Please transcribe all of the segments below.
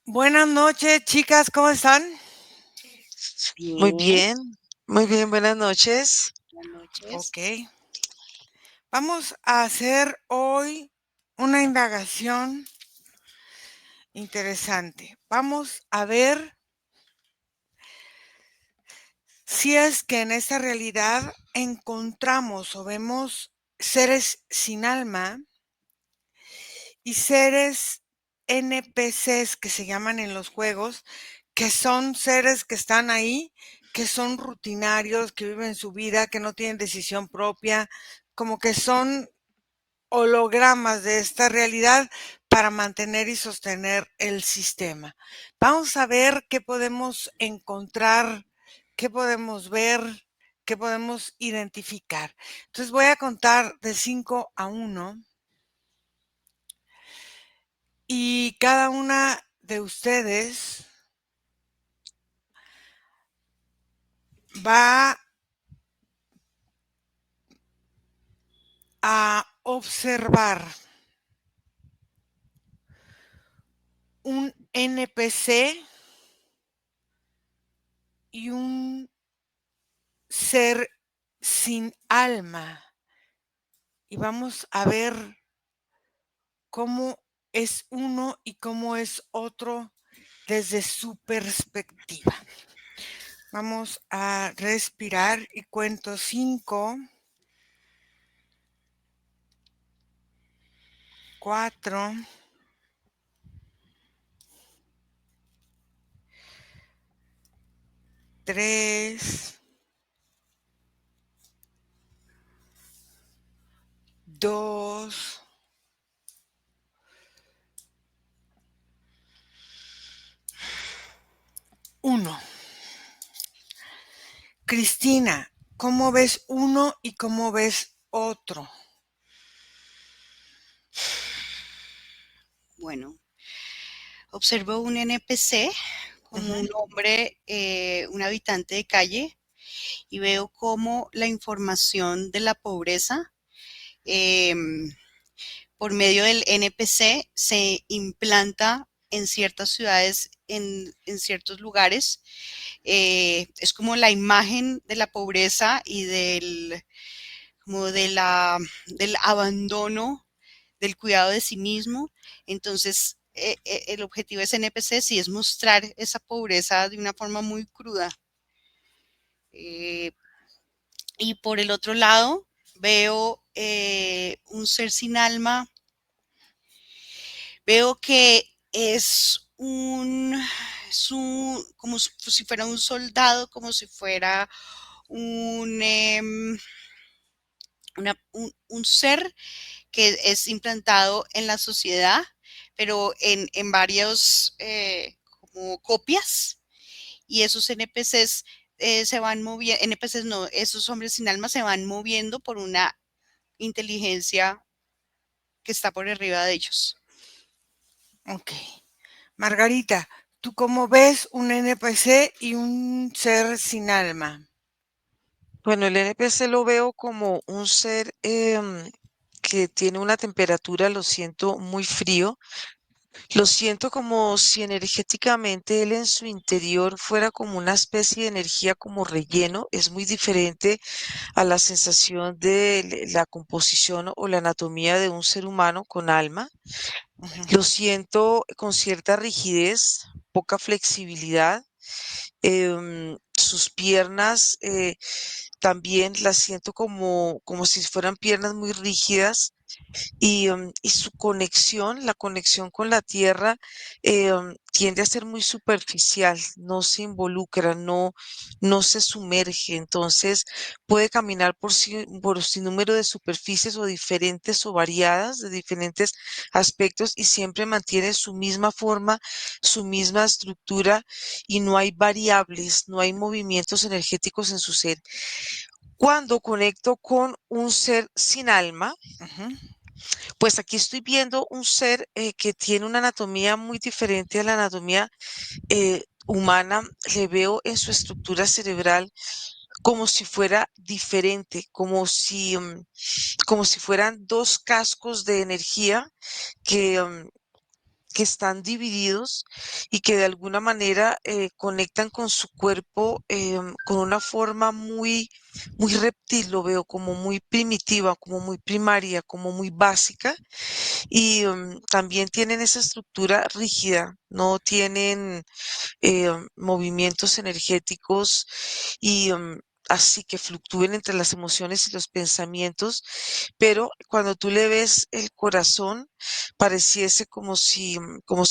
Buenas noches, chicas, ¿cómo están? Muy Bien, bien, muy bien, buenas noches. buenas noches. Ok. Vamos a hacer hoy una indagación interesante. Vamos a ver si es que en esta realidad encontramos o vemos seres sin alma y seres NPCs que se llaman en los juegos, que son seres que están ahí, que son rutinarios, que viven su vida, que no tienen decisión propia, como que son hologramas de esta realidad para mantener y sostener el sistema. Vamos a ver qué podemos encontrar, qué podemos ver, qué podemos identificar. Entonces voy a contar de 5 a 1 y cada una de ustedes va a observar un NPC y un ser sin alma. Y vamos a ver cómo es uno y cómo es otro desde su perspectiva. Vamos a respirar y cuento 5, 4, 3, 2, 1. Cristina, ¿cómo ves uno y cómo ves otro? Bueno, observo un NPC como Ujú, un hombre, un habitante de calle, y veo cómo la información de la pobreza por medio del NPC se implanta en ciertas ciudades, en ciertos lugares. Es como la imagen de la pobreza y como del abandono, del cuidado de sí mismo. Entonces, el objetivo de ese NPC sí es mostrar esa pobreza de una forma muy cruda. Eh, y por el otro lado, veo un ser sin alma. Veo que como si fuera un soldado, como si fuera un, un ser que es implantado en la sociedad, pero en varios como copias, y esos NPCs se van moviendo, NPCs no, esos hombres sin alma se van moviendo por una inteligencia que está por arriba de ellos. ok. Margarita, ¿tú cómo ves un NPC y un ser sin alma? Bueno, el NPC lo veo como un ser que tiene una temperatura, lo siento muy frío, lo siento como si energéticamente él en su interior fuera como una especie de energía como relleno, es muy diferente a la sensación de la composición o la anatomía de un ser humano con alma. Ujú, Lo siento con cierta rigidez, poca flexibilidad. Sus piernas también las siento como si fueran piernas muy rígidas y su conexión, la conexión con la tierra, tiende a ser muy superficial, no se involucra, no se sumerge, entonces puede caminar por sin número de superficies o diferentes o variadas, de diferentes aspectos y siempre mantiene su misma forma, su misma estructura y no hay variables, no hay movimientos energéticos en su ser. Cuando conecto con un ser sin alma, ujú. pues aquí estoy viendo un ser que tiene una anatomía muy diferente a la anatomía humana. Le veo en su estructura cerebral como si fuera diferente, como si fueran dos cascos de energía que, que están divididos y que de alguna manera conectan con su cuerpo con una forma muy reptil, lo veo como muy primitiva, como muy primaria, como muy básica y también tienen esa estructura rígida, no tienen movimientos energéticos y así que fluctúen entre las emociones y los pensamientos, pero cuando tú le ves el corazón, pareciese como si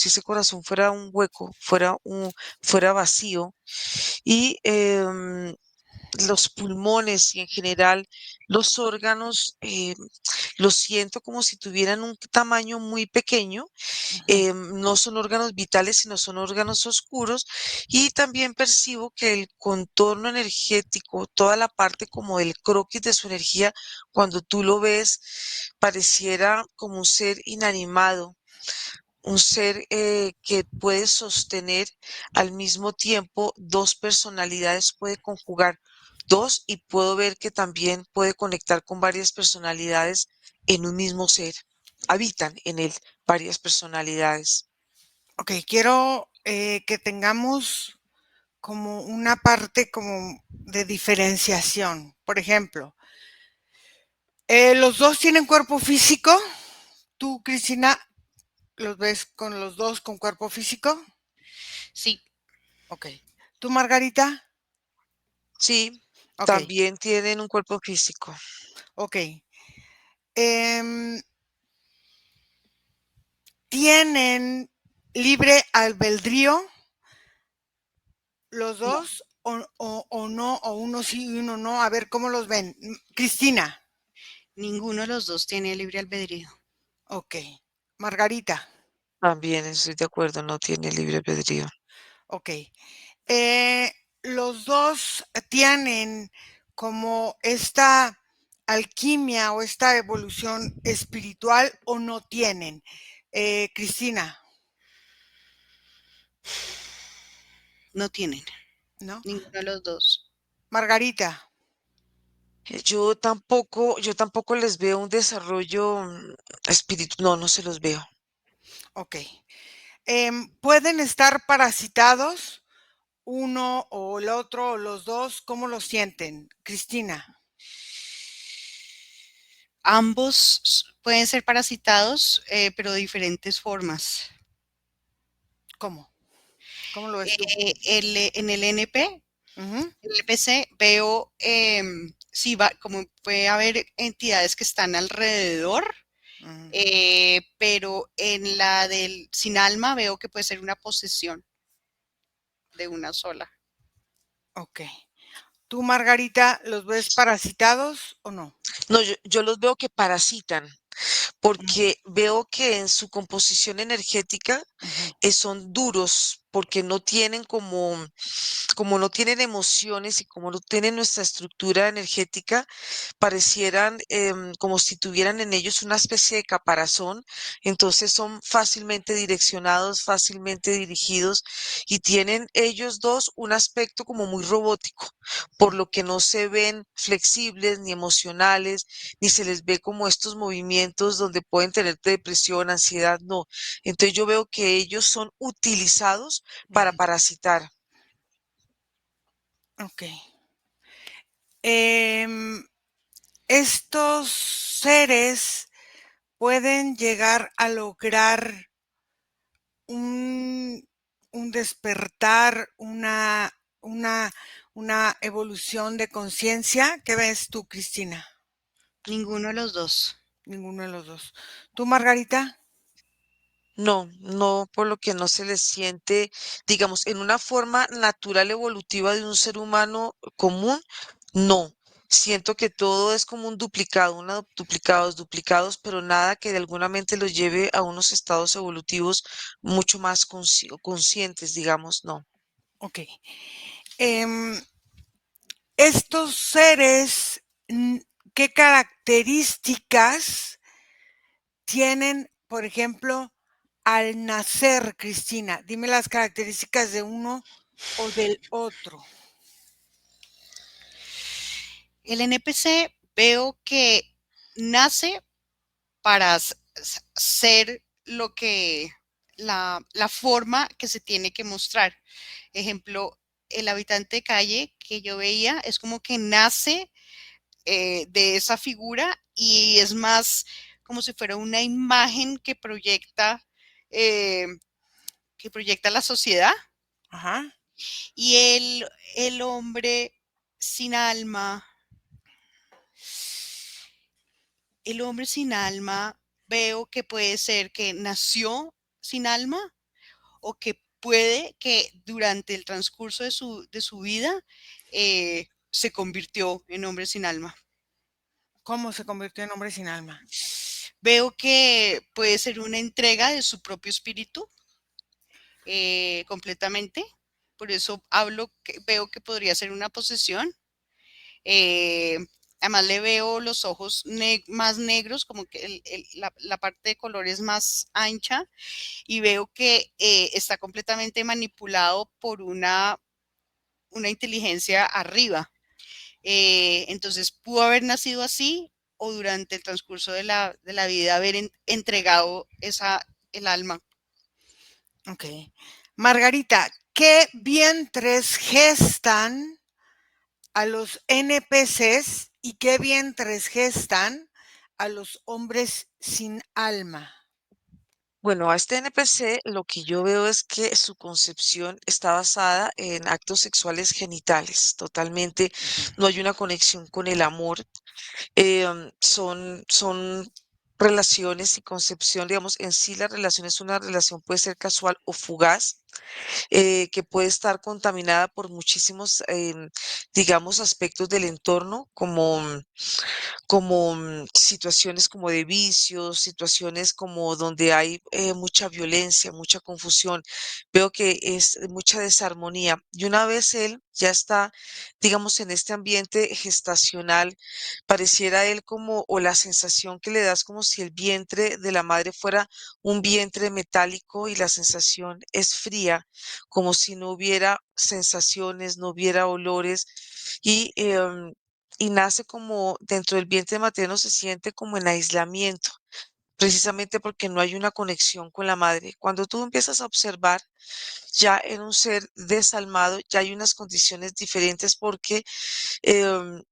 ese corazón fuera un hueco, fuera vacío y los pulmones y en general los órganos los siento como si tuvieran un tamaño muy pequeño, Ujú. no son órganos vitales, sino son órganos oscuros. Y también percibo que el contorno energético, toda la parte como del croquis de su energía, cuando tú lo ves, pareciera como un ser inanimado, un ser que puede sostener al mismo tiempo dos personalidades, puede conjugar dos y puedo ver que también puede conectar con varias personalidades en un mismo ser. Habitan en él varias personalidades. Ok, quiero que tengamos como una parte como de diferenciación. Por ejemplo, los dos tienen cuerpo físico. Tú, Cristina, los ves con los dos con cuerpo físico. Sí, Ok. ¿Tú, Margarita? Sí, Ok, también tienen un cuerpo físico. ok. Em, ¿Tienen libre albedrío los no, dos o no, o uno sí y uno no? A ver, ¿cómo los ven? Cristina, ninguno de los dos tiene libre albedrío. ok. Margarita, También estoy de acuerdo, no tiene libre albedrío. ok. Los dos tienen como esta alquimia o esta evolución espiritual o no tienen. Cristina, No tienen, ¿no? ninguno de los dos. Margarita, Yo tampoco les veo un desarrollo espiritual, no, no se los veo. ok. ¿Pueden estar parasitados uno o el otro o los dos? ¿Cómo lo sienten? Cristina, Pueden ser parasitados, pero de diferentes formas. ¿cómo? ¿Cómo lo ves tú? En el NP, Ujú, en el PC, veo sí, como puede haber entidades que están alrededor, ujú, pero en la del sin alma veo que puede ser una posesión de una sola. ok. ¿Tú, Margarita, los ves parasitados o no? No, yo los veo que parasitan, porque veo que en su composición energética Ujú, son duros, porque no tienen como no tienen emociones y como no tienen nuestra estructura energética, parecieran como si tuvieran en ellos una especie de caparazón, entonces son fácilmente direccionados, fácilmente dirigidos y tienen ellos dos un aspecto como muy robótico, por ujú, lo que no se ven flexibles ni emocionales, ni se les ve como estos movimientos donde pueden tener depresión, ansiedad, no. Entonces yo veo que ellos son utilizados para ujú, parasitar. ok. Em, estos seres pueden llegar a lograr un, un despertar, una, una evolución de conciencia. ¿Qué ves tú, Cristina? Ninguno de los dos. Ninguno de los dos. ¿Tú, Margarita? No, no, por lo que no se les siente, digamos, en una forma natural evolutiva de un ser humano común, no. Siento que todo es como un duplicado, duplicados, duplicados, pero nada que de alguna mente los lleve a unos estados evolutivos mucho más conscientes, digamos, no. Ok. Em, estos seres, ¿qué características tienen, por ejemplo, al nacer, Cristina? Dime las características de uno o del otro. El NPC veo que nace para ser lo que la forma que se tiene que mostrar. Ejemplo, el habitante de calle que yo veía es como que nace de esa figura y es más como si fuera una imagen eh, que proyecta la sociedad. Ajá. Y el hombre sin alma, el hombre sin alma, veo que puede ser que nació sin alma o que puede que durante el transcurso de su vida se convirtió en hombre sin alma. ¿Cómo se convirtió en hombre sin alma? Veo que puede ser una entrega de su propio espíritu completamente. Por eso veo que podría ser una posesión. Eh, Además le veo los ojos más negros, como que la parte de color es más ancha y veo que está completamente manipulado por una inteligencia arriba. Entonces pudo haber nacido así o durante el transcurso de la vida haber entregado el alma. Ok. Margarita, ¿qué vientres gestan a los NPCs y qué vientres gestan a los hombres sin alma? Bueno, a este NPC lo que yo veo es que su concepción está basada en actos sexuales genitales, totalmente. Ujú. No hay una conexión con el amor. Son relaciones y concepción, digamos, en sí la relación es una relación, puede ser casual o fugaz, que puede estar contaminada por muchísimos, digamos, aspectos del entorno, como situaciones como de vicios, situaciones como donde hay mucha violencia, mucha confusión. Veo que es mucha desarmonía. Y una vez él ya está, digamos, en este ambiente gestacional, pareciera él como, o la sensación que le das como si el vientre de la madre fuera un vientre metálico y la sensación es fría, como si no hubiera sensaciones, no hubiera olores y nace como dentro del vientre materno se siente como en aislamiento, precisamente porque no hay una conexión con la madre. Cuando tú empiezas a observar ya en un ser desalmado, ya hay unas condiciones diferentes porque em,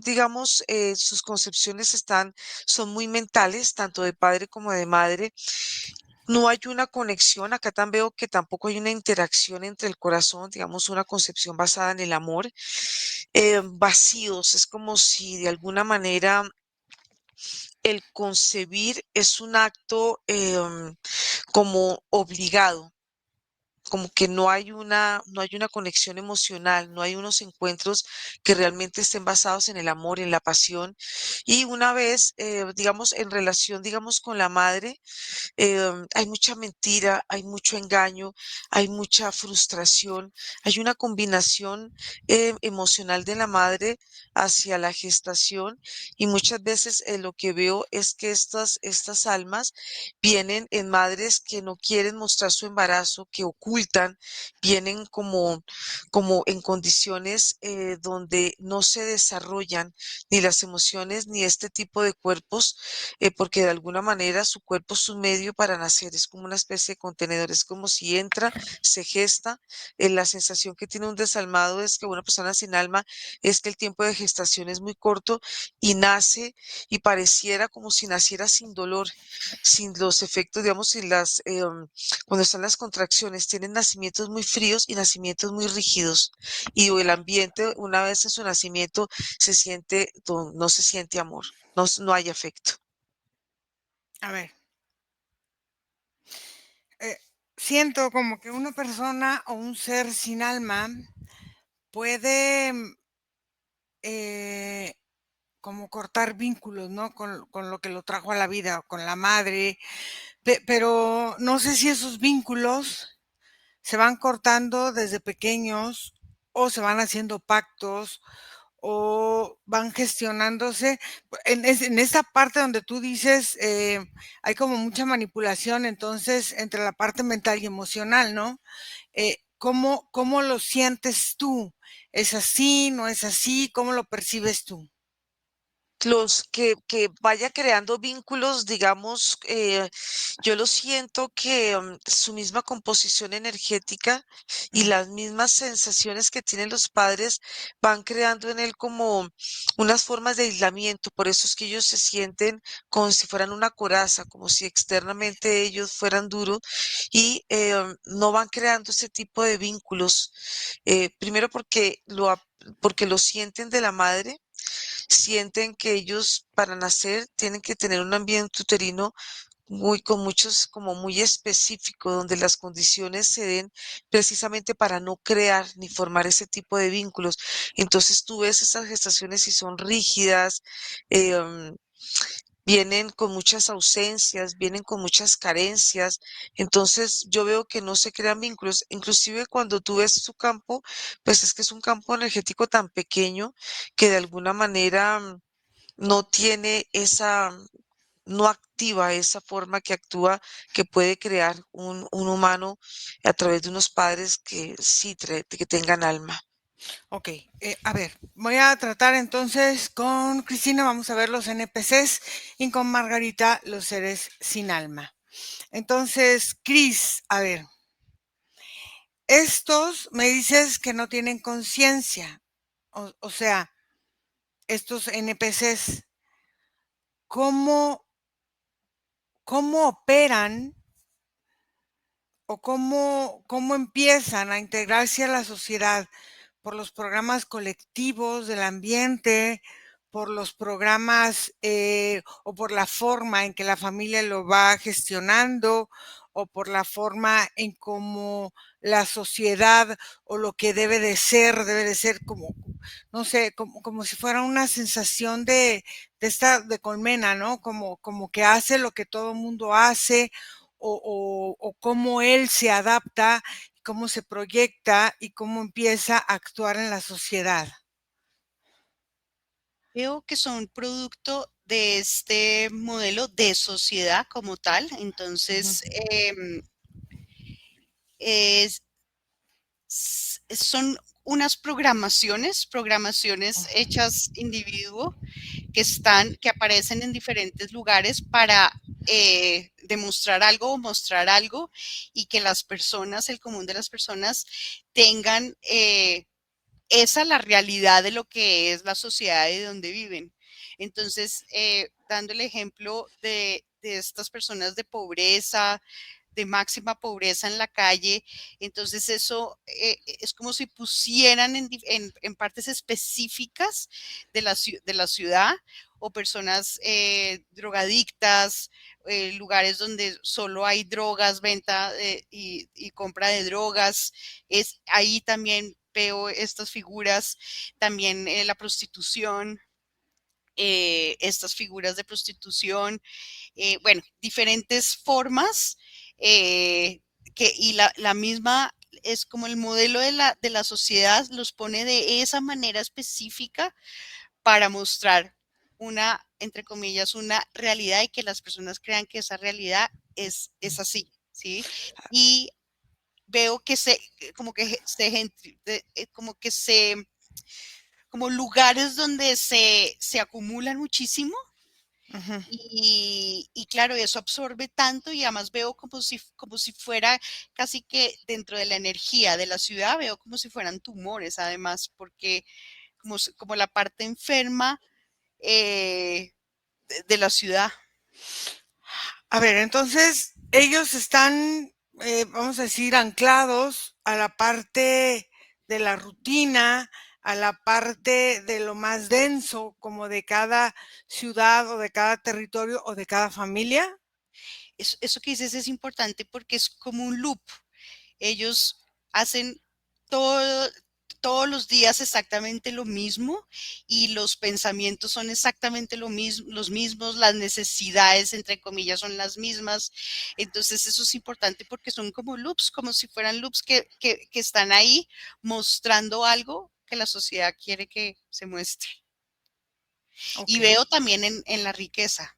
digamos, sus concepciones son muy mentales, tanto de padre como de madre. No hay una conexión, acá también veo que tampoco hay una interacción entre el corazón, digamos, una concepción basada en el amor, vacíos, es como si de alguna manera el concebir es un acto como obligado, como que no hay una conexión emocional, no hay unos encuentros que realmente estén basados en el amor, en la pasión. Y una vez, digamos, en relación, digamos, con la madre, hay mucha mentira, hay mucho engaño, hay mucha frustración, hay una combinación emocional de la madre hacia la gestación y muchas veces lo que veo es que estas almas vienen en madres que no quieren mostrar su embarazo, que ocultan, vienen como en condiciones donde no se desarrollan ni las emociones ni este tipo de cuerpos porque de alguna manera su cuerpo es un medio para nacer, es como una especie de contenedor, es como si entra, se gesta. La sensación que tiene un desalmado es que una persona sin alma es que el tiempo de gestación es muy corto y nace y pareciera como si naciera sin dolor, sin los efectos, digamos, cuando están las contracciones, tienen nacimientos muy fríos y nacimientos muy rígidos. Y el ambiente, una vez en su nacimiento, no se siente amor, no hay afecto. A ver, siento como que una persona o un ser sin alma puede eh, como cortar vínculos, ¿no? Con lo que lo trajo a la vida, con la madre, pero no sé si esos vínculos se van cortando desde pequeños o se van haciendo pactos o van gestionándose. En esta parte donde tú dices, hay como mucha manipulación, entonces, entre la parte mental y emocional, ¿no? ¿Cómo lo sientes tú? ¿Es así? ¿No es así? ¿Cómo lo percibes tú? que vaya creando vínculos, digamos, yo lo siento que su misma composición energética y Mm, las mismas sensaciones que tienen los padres van creando en él como unas formas de aislamiento. Por eso es que ellos se sienten como si fueran una coraza, como si externamente ellos fueran duros y no van creando ese tipo de vínculos. Primero porque lo sienten de la madre, sienten que ellos para nacer tienen que tener un ambiente uterino con muchos, como muy específico, donde las condiciones se den precisamente para no crear ni formar ese tipo de vínculos. Entonces tú ves esas gestaciones y son rígidas, eh, um, vienen con muchas ausencias, vienen con muchas carencias. Entonces yo veo que no se crean vínculos. Inclusive cuando tú ves su campo, pues es que es un campo energético tan pequeño que de alguna manera no tiene no activa esa forma que actúa, que puede crear un humano a través de unos padres que sí, que tengan alma. ok, a ver, voy a tratar entonces con Cristina, vamos a ver los NPCs y con Margarita los seres sin alma. Entonces, Cris, a ver, estos me dices que no tienen conciencia, o sea, estos NPCs, ¿cómo, cómo operan o cómo empiezan a integrarse a la sociedad? ¿Por los programas colectivos del ambiente, por los programas o por la forma en que la familia lo va gestionando o por la forma en cómo la sociedad o lo que debe de ser como, no sé, como si fuera una sensación de colmena, ¿no? Como que hace lo que todo mundo hace o cómo él se adapta, cómo se proyecta y cómo empieza a actuar en la sociedad. Veo que son producto de este modelo de sociedad como tal. Ujú, Entonces, es- son unas programaciones hechas individuo que aparecen en diferentes lugares para demostrar algo o mostrar algo y que las personas, el común de las personas, tengan esa la realidad de lo que es la sociedad y de donde viven. Entonces, dando el ejemplo de estas personas de pobreza, de máxima pobreza en la calle, entonces eso es como si pusieran en partes específicas de la ciudad o personas drogadictas, lugares donde solo hay drogas, venta y compra de drogas, es ahí también veo estas figuras, también la prostitución, estas figuras de prostitución, bueno, diferentes formas y la misma es como el modelo de la sociedad los pone de esa manera específica para mostrar una, entre comillas, una realidad y que las personas crean que esa realidad es así, ¿sí? Y veo que como que como que como lugares donde se acumulan muchísimo ujú. y claro, eso absorbe tanto y además veo como si fuera casi que dentro de la energía de la ciudad, veo como si fueran tumores además, porque como la parte enferma de la ciudad. A ver, entonces ellos están, vamos a decir, anclados a la parte de la rutina, a la parte de lo más denso, como de cada ciudad o de cada territorio o de cada familia. Eso que dices es importante porque es como un loop. Ellos hacen todo, todos los días exactamente lo mismo y los pensamientos son exactamente los mismos, las necesidades, entre comillas, son las mismas. Entonces eso es importante porque son como loops, como si fueran loops que están ahí mostrando algo que la sociedad quiere que se muestre. Ok, Y veo también en la riqueza.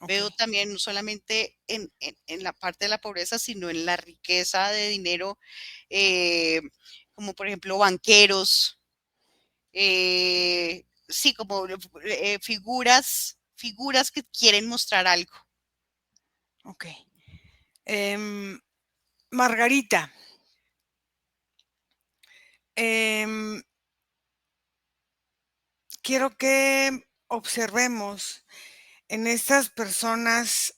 ok. Veo también no solamente en la parte de la pobreza, sino en la riqueza de dinero, eh, como por ejemplo banqueros, sí, como figuras que quieren mostrar algo. Ok. Em, Margarita, em, quiero que observemos en estas personas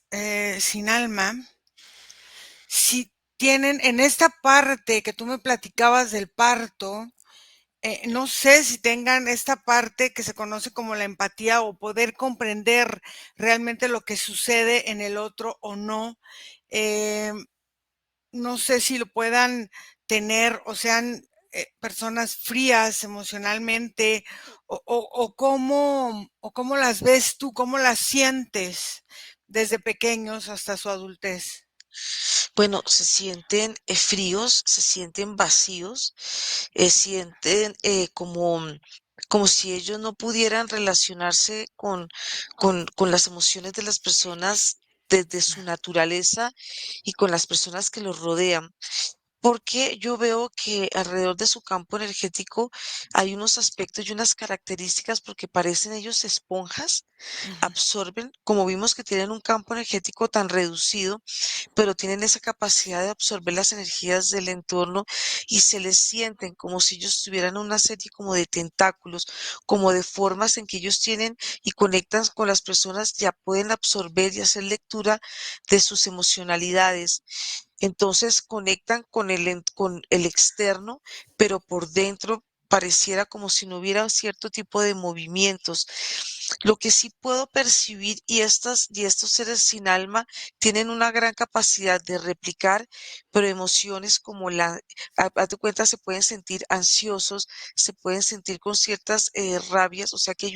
sin alma, si tienen en esta parte que tú me platicabas del parto, no sé si tengan esta parte que se conoce como la empatía o poder comprender realmente lo que sucede en el otro o no. Eh, no sé si lo puedan tener o sean personas frías emocionalmente o cómo las ves tú, cómo las sientes desde pequeños hasta su adultez. Bueno, se sienten fríos, se sienten vacíos, sienten como si ellos no pudieran relacionarse con las emociones de las personas desde su naturaleza y con las personas que los rodean. Porque yo veo que alrededor de su campo energético hay unos aspectos y unas características porque parecen ellos esponjas, Ujú. absorben, como vimos que tienen un campo energético tan reducido, pero tienen esa capacidad de absorber las energías del entorno y se les sienten como si ellos tuvieran una serie como de tentáculos, como de formas en que ellos tienen y conectan con las personas, ya pueden absorber y hacer lectura de sus emocionalidades. Entonces conectan con el externo, pero por dentro pareciera como si no hubiera cierto tipo de movimientos. Lo que sí puedo percibir, y estos seres sin alma tienen una gran capacidad de replicar, pero emociones como haz de cuenta, se pueden sentir ansiosos, se pueden sentir con ciertas rabias, o sea que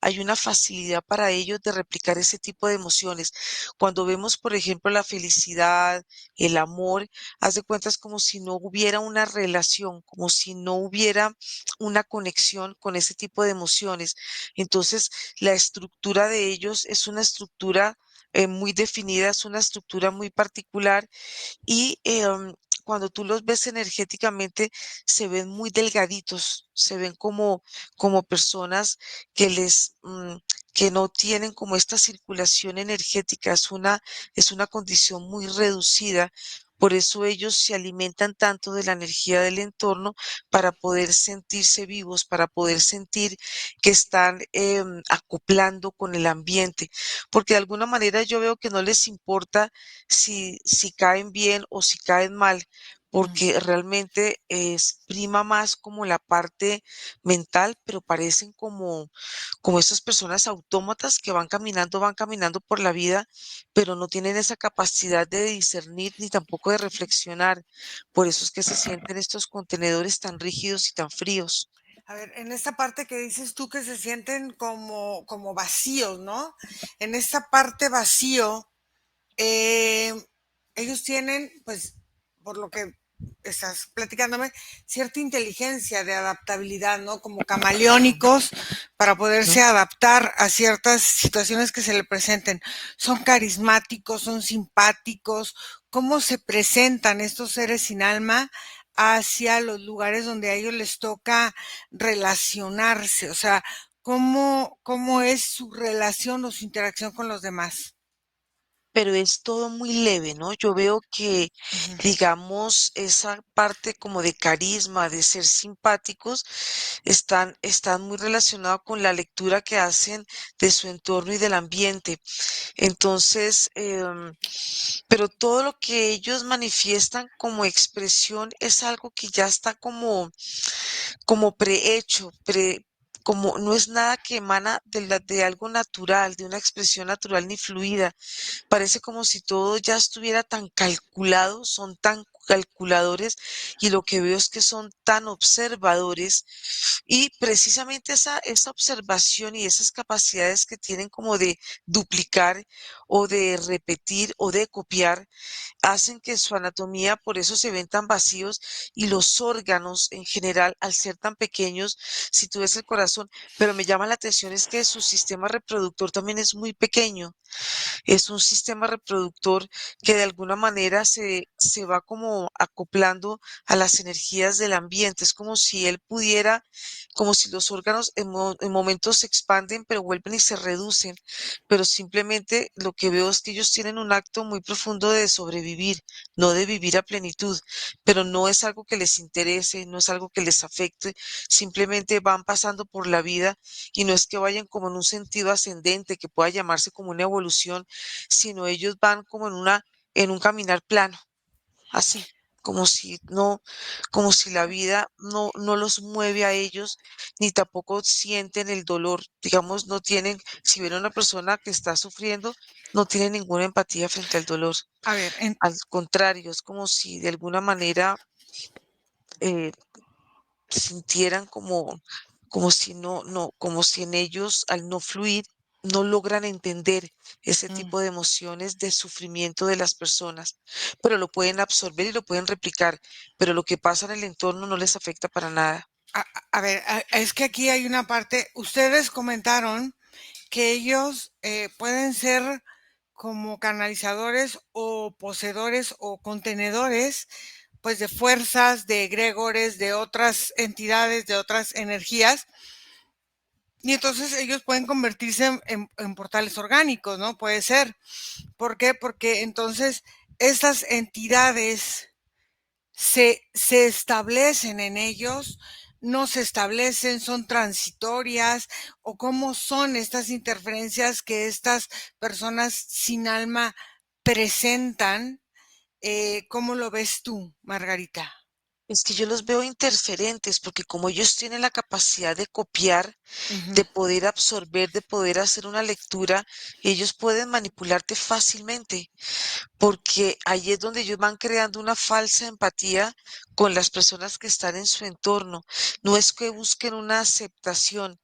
hay una facilidad para ellos de replicar ese tipo de emociones. Cuando vemos, por ejemplo, la felicidad, el amor, haz de cuenta, es como si no hubiera una relación, como si no hubiera una conexión con ese tipo de emociones. Entonces, la estructura de ellos es una estructura muy definida, es una estructura muy particular y cuando tú los ves energéticamente, se ven muy delgaditos, se ven como personas que que no tienen como esta circulación energética, es una condición muy reducida. Por eso ellos se alimentan tanto de la energía del entorno para poder sentirse vivos, para poder sentir que están acoplando con el ambiente, porque de alguna manera yo veo que no les importa si caen bien o si caen mal, Mm. porque realmente es prima más como la parte mental, pero parecen como esas personas autómatas que van caminando por la vida, pero no tienen esa capacidad de discernir ni tampoco de reflexionar. Por eso es que se sienten estos contenedores tan rígidos y tan fríos. A ver, en esta parte que dices tú que se sienten como vacíos, ¿no? En esta parte vacío, Eh, ellos tienen, pues, por lo que estás platicándome, cierta inteligencia de adaptabilidad, ¿no? Como camaleónicos para poderse ¿No? adaptar a ciertas situaciones que se le presenten. Son carismáticos, son simpáticos. ¿Cómo se presentan estos seres sin alma hacia los lugares donde a ellos les toca relacionarse? O sea, cómo es su relación o su interacción con los demás? Pero es todo muy leve, ¿no? Yo veo que, Ujú. digamos, esa parte como de carisma, de ser simpáticos, están muy relacionados con la lectura que hacen de su entorno y del ambiente. Entonces, pero todo lo que ellos manifiestan como expresión es algo que ya está como prehecho, como no es nada que emana de algo natural, de una expresión natural ni fluida. Parece como si todo ya estuviera tan calculado, son tan calculadores y lo que veo es que son tan observadores y precisamente esa observación y esas capacidades que tienen como de duplicar o de repetir o de copiar hacen que su anatomía por eso se ven tan vacíos y los órganos en general, al ser tan pequeños, si tú ves el corazón, pero me llama la atención es que su sistema reproductor también es muy pequeño. Es un sistema reproductor que de alguna manera se va como acoplando a las energías del ambiente. Es como si él pudiera, como si los órganos en momentos se expanden, pero vuelven y se reducen. Pero simplemente lo que veo es que ellos tienen un acto muy profundo de sobrevivir, no de vivir a plenitud, pero no es algo que les interese, no es algo que les afecte, simplemente van pasando por la vida y no es que vayan como en un sentido ascendente, que pueda llamarse como una evolución, sino ellos van como en un caminar plano, así, como si la vida no los mueve a ellos, ni tampoco sienten el dolor. Digamos, no tienen, si ven a una persona que está sufriendo, no tienen ninguna empatía frente al dolor. A ver, Al contrario, es como si de alguna manera eh, sintieran como si como si en ellos, al no fluir, no logran entender ese mm, tipo de emociones de sufrimiento de las personas, pero lo pueden absorber y lo pueden replicar, pero lo que pasa en el entorno no les afecta para nada. a ver, es que aquí hay una parte, ustedes comentaron que ellos pueden ser como canalizadores o poseedores o contenedores, pues de fuerzas, de egregores, de otras entidades, de otras energías, y entonces ellos pueden convertirse en portales orgánicos, ¿no? Puede ser. ¿Por qué? Porque entonces estas entidades se establecen en ellos, no se establecen, son transitorias, o cómo son estas interferencias que estas personas sin alma presentan. ¿Cómo lo ves tú, Margarita? Es que yo los veo interferentes porque como ellos tienen la capacidad de copiar, Ujú, de poder absorber, de poder hacer una lectura, ellos pueden manipularte fácilmente. Porque ahí es donde ellos van creando una falsa empatía con las personas que están en su entorno. No es que busquen una aceptación,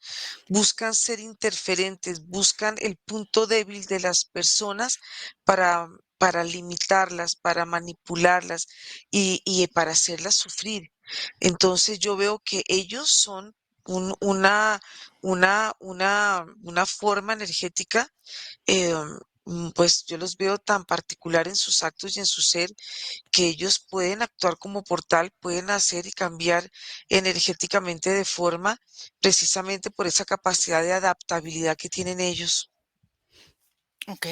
buscan ser interferentes, buscan el punto débil de las personas para limitarlas, para manipularlas y para hacerlas sufrir. Entonces yo veo que ellos son un- una, una forma energética eh, pues yo los veo tan particular en sus actos y en su ser que ellos pueden actuar como portal, pueden hacer y cambiar energéticamente de forma precisamente por esa capacidad de adaptabilidad que tienen ellos. ok.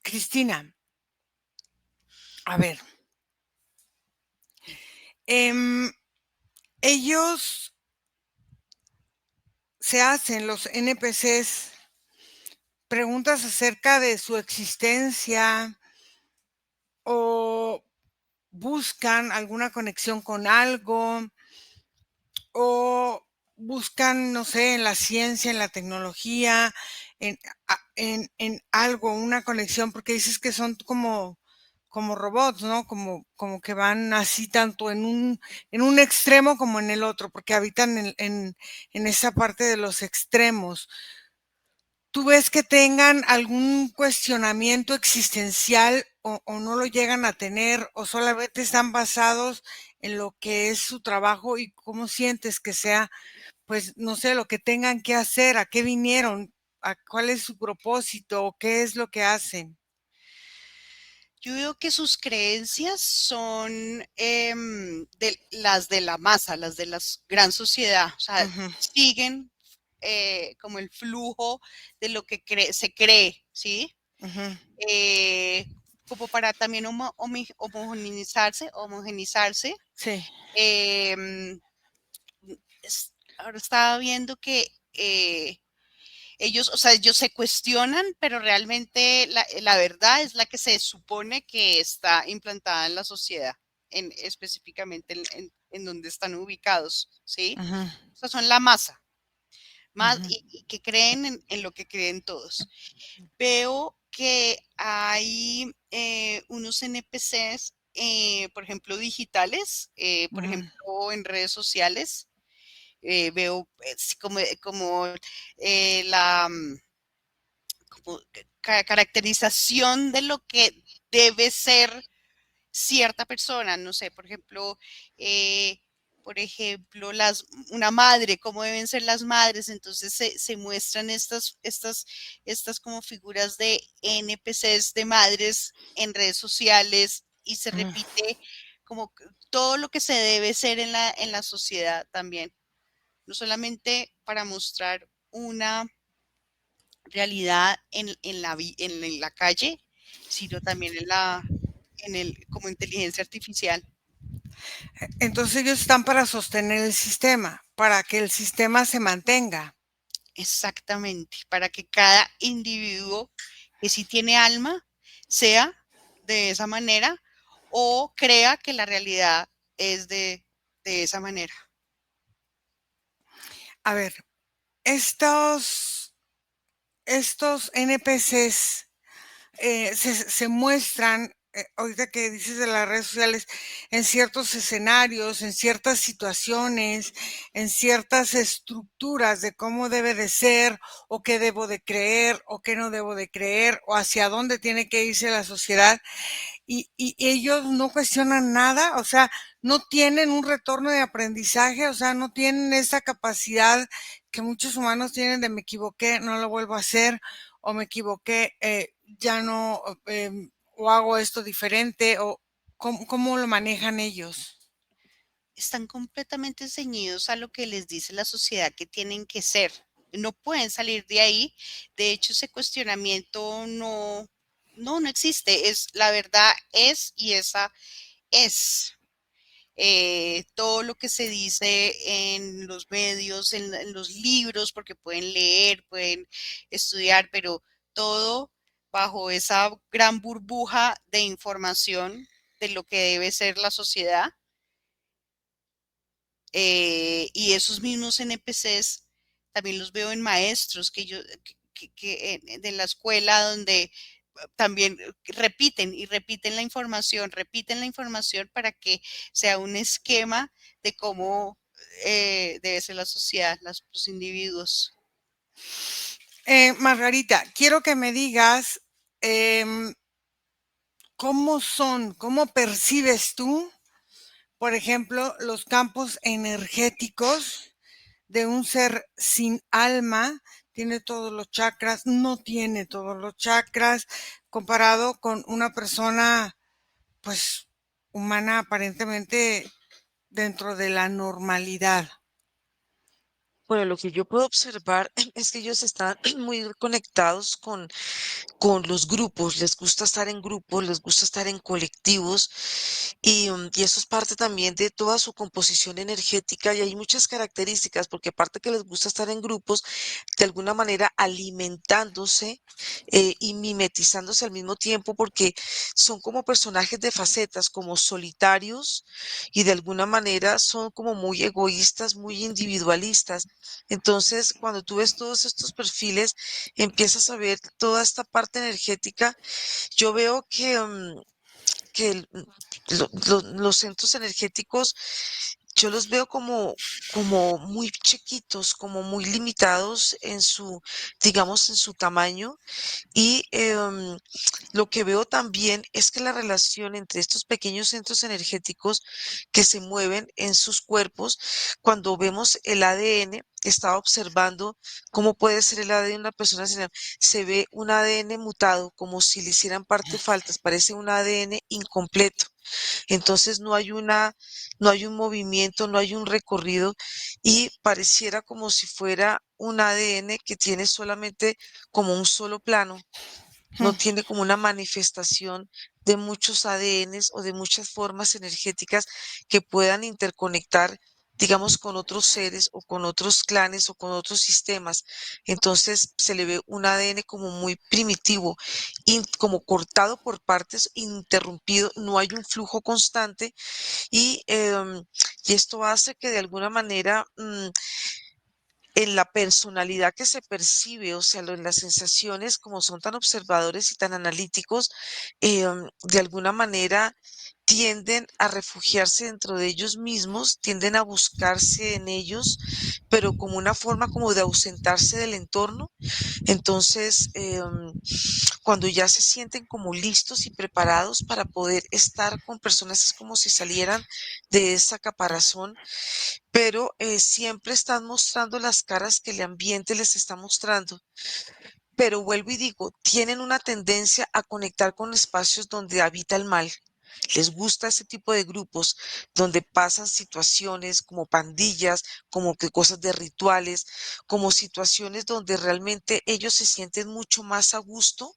Cristina, a ver, em, ellos se hacen, los NPCs, preguntas acerca de su existencia o buscan alguna conexión con algo o buscan, no sé, en la ciencia, en la tecnología, en, en algo, una conexión, porque dices que son como robots, ¿no? Como que van así tanto en un extremo como en el otro, porque habitan en esa parte de los extremos. ¿Tú ves que tengan algún cuestionamiento existencial o no lo llegan a tener o solamente están basados en lo que es su trabajo y cómo sientes que sea, pues no sé, lo que tengan que hacer, a qué vinieron, a cuál es su propósito o qué es lo que hacen? Yo veo que sus creencias son las de la masa, las de la gran sociedad, o sea, Ujú, siguen como el flujo de lo que se cree, ¿sí? ujú, Eh, como para también homogenizarse. sí, Em, Ahora estaba viendo que ellos, o sea, ellos se cuestionan, pero realmente la verdad es la que se supone que está implantada en la sociedad, específicamente en donde están ubicados, ¿sí? ujú, O sea, son la masa, más, ujú, y que creen en lo que creen todos. Veo que hay unos NPCs, por ejemplo, digitales, por ujú, ejemplo, en redes sociales. Veo como la como caracterización de lo que debe ser cierta persona, no sé, eh, por ejemplo, una madre, cómo deben ser las madres, entonces se muestran estas como figuras de NPCs de madres en redes sociales y se Mm. repite como todo lo que se debe ser en la sociedad también, no solamente para mostrar una realidad en la calle, sino también como inteligencia artificial. Entonces ellos están para sostener el sistema, para que el sistema se mantenga. Exactamente, para que cada individuo que sí tiene alma sea de esa manera o crea que la realidad es de esa manera. A ver, estos NPCs se muestran, ahorita que dices de las redes sociales, en ciertos escenarios, en ciertas situaciones, en ciertas estructuras de cómo debe de ser, o qué debo de creer, o qué no debo de creer, o hacia dónde tiene que irse la sociedad. Y ellos no cuestionan nada, o sea, no tienen un retorno de aprendizaje, o sea, no tienen esa capacidad que muchos humanos tienen de me equivoqué, no lo vuelvo a hacer, o me equivoqué, ya no, o hago esto diferente, o cómo lo manejan ellos. Están completamente ceñidos a lo que les dice la sociedad que tienen que ser. No pueden salir de ahí. De hecho, ese cuestionamiento no existe. Es la verdad es y esa es. Todo lo que se dice en los medios, en los libros, porque pueden leer, pueden estudiar, pero todo bajo esa gran burbuja de información de lo que debe ser la sociedad. Y esos mismos NPCs también los veo en maestros de la escuela donde también repiten y repiten la información para que sea un esquema de cómo debe ser la sociedad, los individuos. Margarita, quiero que me digas em, cómo percibes tú, por ejemplo, los campos energéticos de un ser sin alma, tiene todos los chakras, no tiene todos los chakras, comparado con una persona, pues, humana aparentemente dentro de la normalidad. Bueno, lo que yo puedo observar es que ellos están muy conectados con los grupos, les gusta estar en grupos, les gusta estar en colectivos y eso es parte también de toda su composición energética y hay muchas características porque aparte que les gusta estar en grupos, de alguna manera alimentándose y mimetizándose al mismo tiempo porque son como personajes de facetas, como solitarios y de alguna manera son como muy egoístas, muy individualistas. Entonces, cuando tú ves todos estos perfiles, empiezas a ver toda esta parte energética. Yo veo que los centros energéticos, yo los veo como muy chiquitos, como muy limitados en digamos, en su tamaño. Y lo que veo también es que la relación entre estos pequeños centros energéticos que se mueven en sus cuerpos, cuando vemos el ADN, estaba observando cómo puede ser el ADN de una persona, se ve un ADN mutado, como si le hicieran parte faltas, parece un ADN incompleto. Entonces no hay un movimiento, no hay un recorrido y pareciera como si fuera un ADN que tiene solamente como un solo plano, no tiene como una manifestación de muchos ADNs o de muchas formas energéticas que puedan interconectar, digamos, con otros seres o con otros clanes o con otros sistemas. Entonces se le ve un ADN como muy primitivo, como cortado por partes, interrumpido, no hay un flujo constante y esto hace que de alguna manera en la personalidad que se percibe, o sea, en las sensaciones, como son tan observadores y tan analíticos, de alguna manera tienden a refugiarse dentro de ellos mismos, tienden a buscarse en ellos, pero como una forma como de ausentarse del entorno. Entonces, cuando ya se sienten como listos y preparados para poder estar con personas, es como si salieran de esa caparazón pero siempre están mostrando las caras que el ambiente les está mostrando. Pero vuelvo y digo, tienen una tendencia a conectar con espacios donde habita el mal. Les gusta ese tipo de grupos donde pasan situaciones como pandillas, como que cosas de rituales, como situaciones donde realmente ellos se sienten mucho más a gusto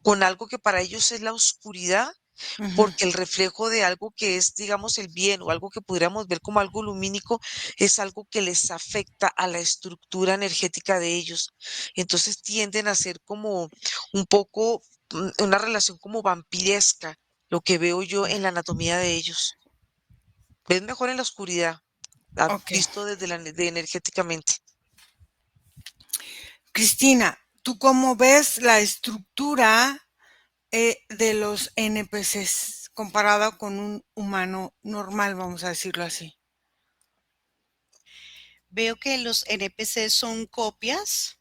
con algo que para ellos es la oscuridad, Ujú. porque el reflejo de algo que es, digamos, el bien o algo que pudiéramos ver como algo lumínico es algo que les afecta a la estructura energética de ellos. Entonces tienden a ser como un poco una relación como vampiresca, lo que veo yo en la anatomía de ellos. Ves mejor en la oscuridad, Okey. visto desde de energéticamente. Cristina, ¿tú cómo ves la estructura, de los NPCs comparada con un humano normal, vamos a decirlo así? Veo que los NPC son copias,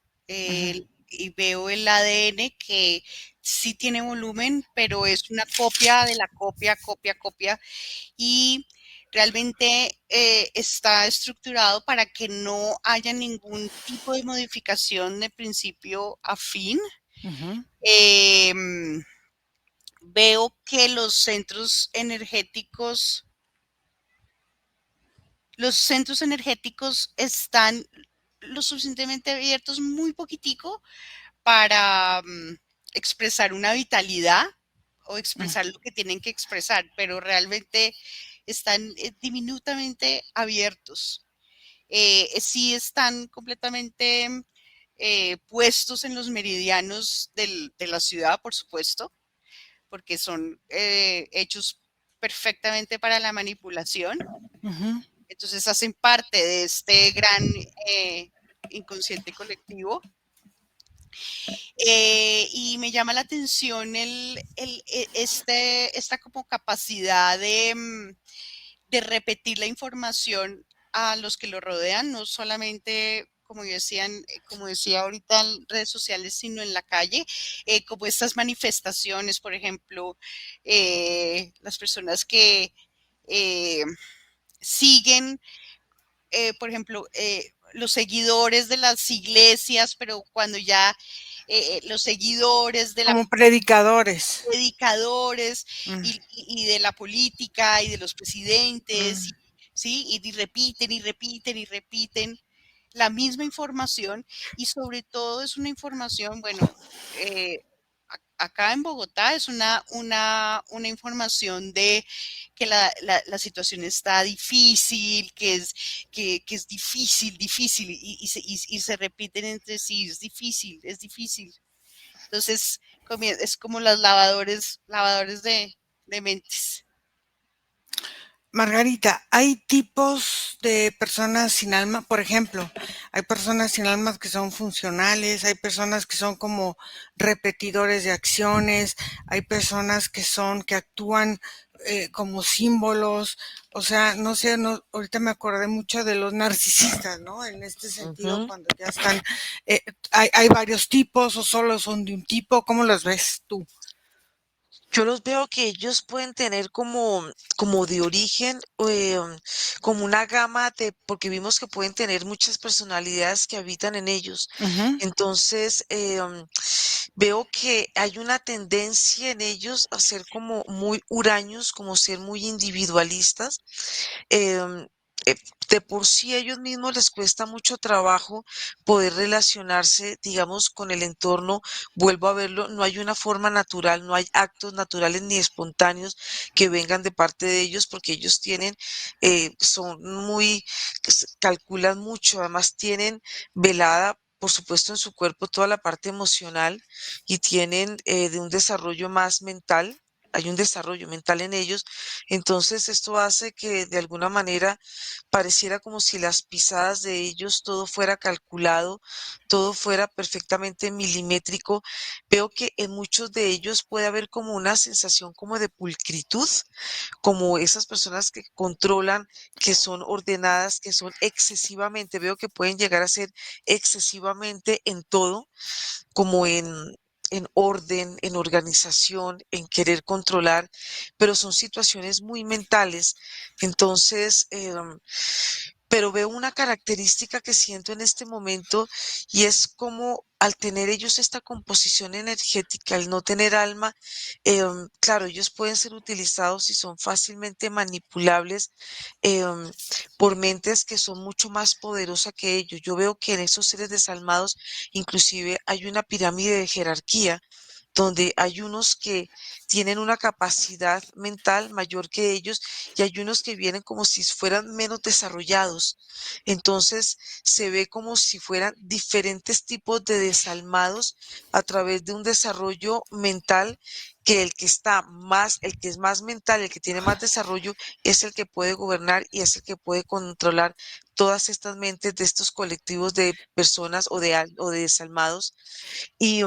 Ujú, y veo el ADN que sí tiene volumen, pero es una copia de la copia, copia, copia, y realmente está estructurado para que no haya ningún tipo de modificación de principio a fin. ujú, Em, Veo que los centros energéticos están lo suficientemente abiertos, muy poquitico, para expresar una vitalidad o mm, expresar lo que tienen que expresar, pero realmente están diminutamente abiertos. Sí están completamente puestos en los meridianos de la ciudad, por supuesto, porque son hechos perfectamente para la manipulación. ujú. Entonces hacen parte de este gran eh, inconsciente colectivo. Y me llama la atención esta como capacidad de repetir la información a los que lo rodean, no solamente, como decía ahorita en redes sociales, sino en la calle, como estas manifestaciones, por ejemplo, las personas que eh, siguen, por ejemplo, los seguidores de las iglesias, pero cuando ya los seguidores de la Como predicadores. predicadores Mm, y de la política y de los presidentes, mm. ¿sí? Y repiten y repiten y repiten la misma información y sobre todo es una información, bueno, acá en Bogotá es una información de que la situación está difícil, que es difícil, difícil y se repiten entre sí, es difícil, es difícil. Entonces, es como los lavadores de mentes. Margarita, ¿hay tipos de personas sin alma? Por ejemplo, hay personas sin almas que son funcionales, hay personas que son como repetidores de acciones, hay personas que actúan como símbolos. O sea, no sé, no, ahorita me acordé mucho de los narcisistas, ¿no? En este sentido, Ujú. cuando ya están, eh, hay varios tipos o solo son de un tipo. ¿Cómo los ves tú? Yo los veo que ellos pueden tener como de origen, como una gama de, porque vimos que pueden tener muchas personalidades que habitan en ellos. Ujú, Entonces, veo que hay una tendencia en ellos a ser como muy huraños, como ser muy individualistas. em, eh, de por sí a ellos mismos les cuesta mucho trabajo poder relacionarse, digamos, con el entorno. Vuelvo a verlo, no hay una forma natural, no hay actos naturales ni espontáneos que vengan de parte de ellos porque ellos tienen, son muy, calculan mucho, además tienen velada. Por supuesto, en su cuerpo toda la parte emocional y tienen de un desarrollo más mental, hay un desarrollo mental en ellos, entonces esto hace que de alguna manera pareciera como si las pisadas de ellos todo fuera calculado, todo fuera perfectamente milimétrico. Veo que en muchos de ellos puede haber como una sensación como de pulcritud, como esas personas que controlan, que son ordenadas, que son excesivamente, veo que pueden llegar a ser excesivamente en todo, como en orden, en organización, en querer controlar, pero son situaciones muy mentales. Entonces, pero veo una característica que siento en este momento y es como al tener ellos esta composición energética, al no tener alma, claro, ellos pueden ser utilizados y son fácilmente manipulables em, por mentes que son mucho más poderosas que ellos. Yo veo que en esos seres desalmados inclusive hay una pirámide de jerarquía donde hay unos que tienen una capacidad mental mayor que ellos y hay unos que vienen como si fueran menos desarrollados. Entonces se ve como si fueran diferentes tipos de desalmados a través de un desarrollo mental que el que está más, el que es más mental, el que tiene más desarrollo, es el que puede gobernar y es el que puede controlar todas estas mentes de estos colectivos de personas o de desalmados y,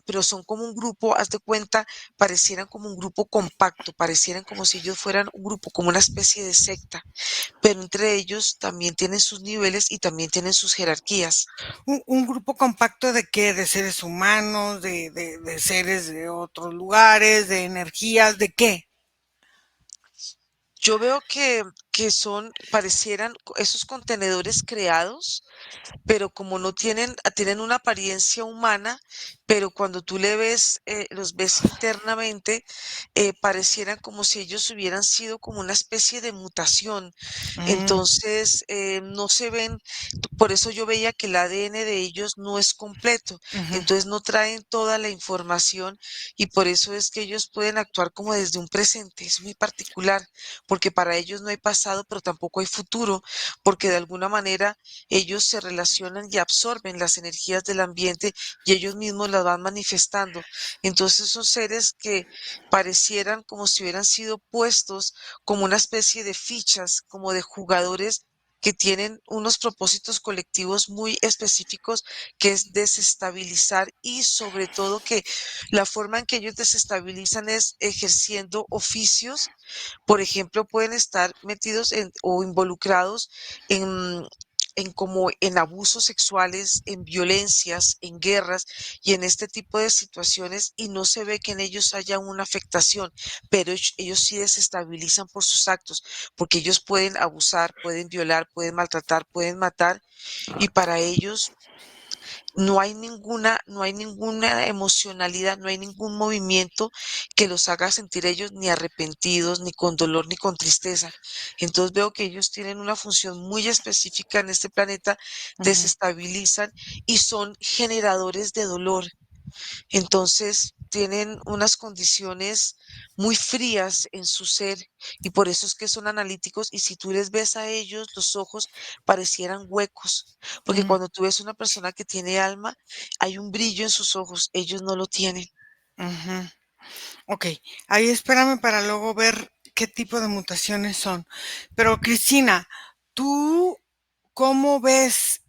pero son como un grupo, haz de cuenta, parecieran como un grupo compacto, parecieran como si ellos fueran un grupo, como una especie de secta, pero entre ellos también tienen sus niveles y también tienen sus jerarquías. ¿Un grupo compacto de qué? ¿De seres humanos, de seres de otros lugares, de energías, de qué? Yo veo que son, parecieran esos contenedores creados pero como no tienen una apariencia humana, pero cuando tú le ves, los ves internamente, parecieran como si ellos hubieran sido como una especie de mutación. Mm, Entonces, no se ven, por eso yo veía que el ADN de ellos no es completo, ujú, entonces no traen toda la información y por eso es que ellos pueden actuar como desde un presente, es muy particular, porque para ellos no hay pasado, pero tampoco hay futuro, porque de alguna manera ellos se relacionan y absorben las energías del ambiente y ellos mismos las van manifestando. Entonces son seres que parecieran como si hubieran sido puestos como una especie de fichas, como de jugadores que tienen unos propósitos colectivos muy específicos, que es desestabilizar y sobre todo que la forma en que ellos desestabilizan es ejerciendo oficios. Por ejemplo, pueden estar metidos o involucrados en, en como en abusos sexuales, en violencias, en guerras y en este tipo de situaciones y no se ve que en ellos haya una afectación, pero ellos sí desestabilizan por sus actos, porque ellos pueden abusar, pueden violar, pueden maltratar, pueden matar y para ellos no hay ninguna emocionalidad, no hay ningún movimiento que los haga sentir ellos ni arrepentidos, ni con dolor, ni con tristeza. Entonces veo que ellos tienen una función muy específica en este planeta, ujú, desestabilizan y son generadores de dolor. Entonces, tienen unas condiciones muy frías en su ser y por eso es que son analíticos y si tú les ves a ellos, los ojos parecieran huecos, porque ujú, cuando tú ves una persona que tiene alma, hay un brillo en sus ojos, ellos no lo tienen. ujú. Ok, ahí espérame para luego ver qué tipo de mutaciones son. Pero Cristina, ¿tú cómo ves?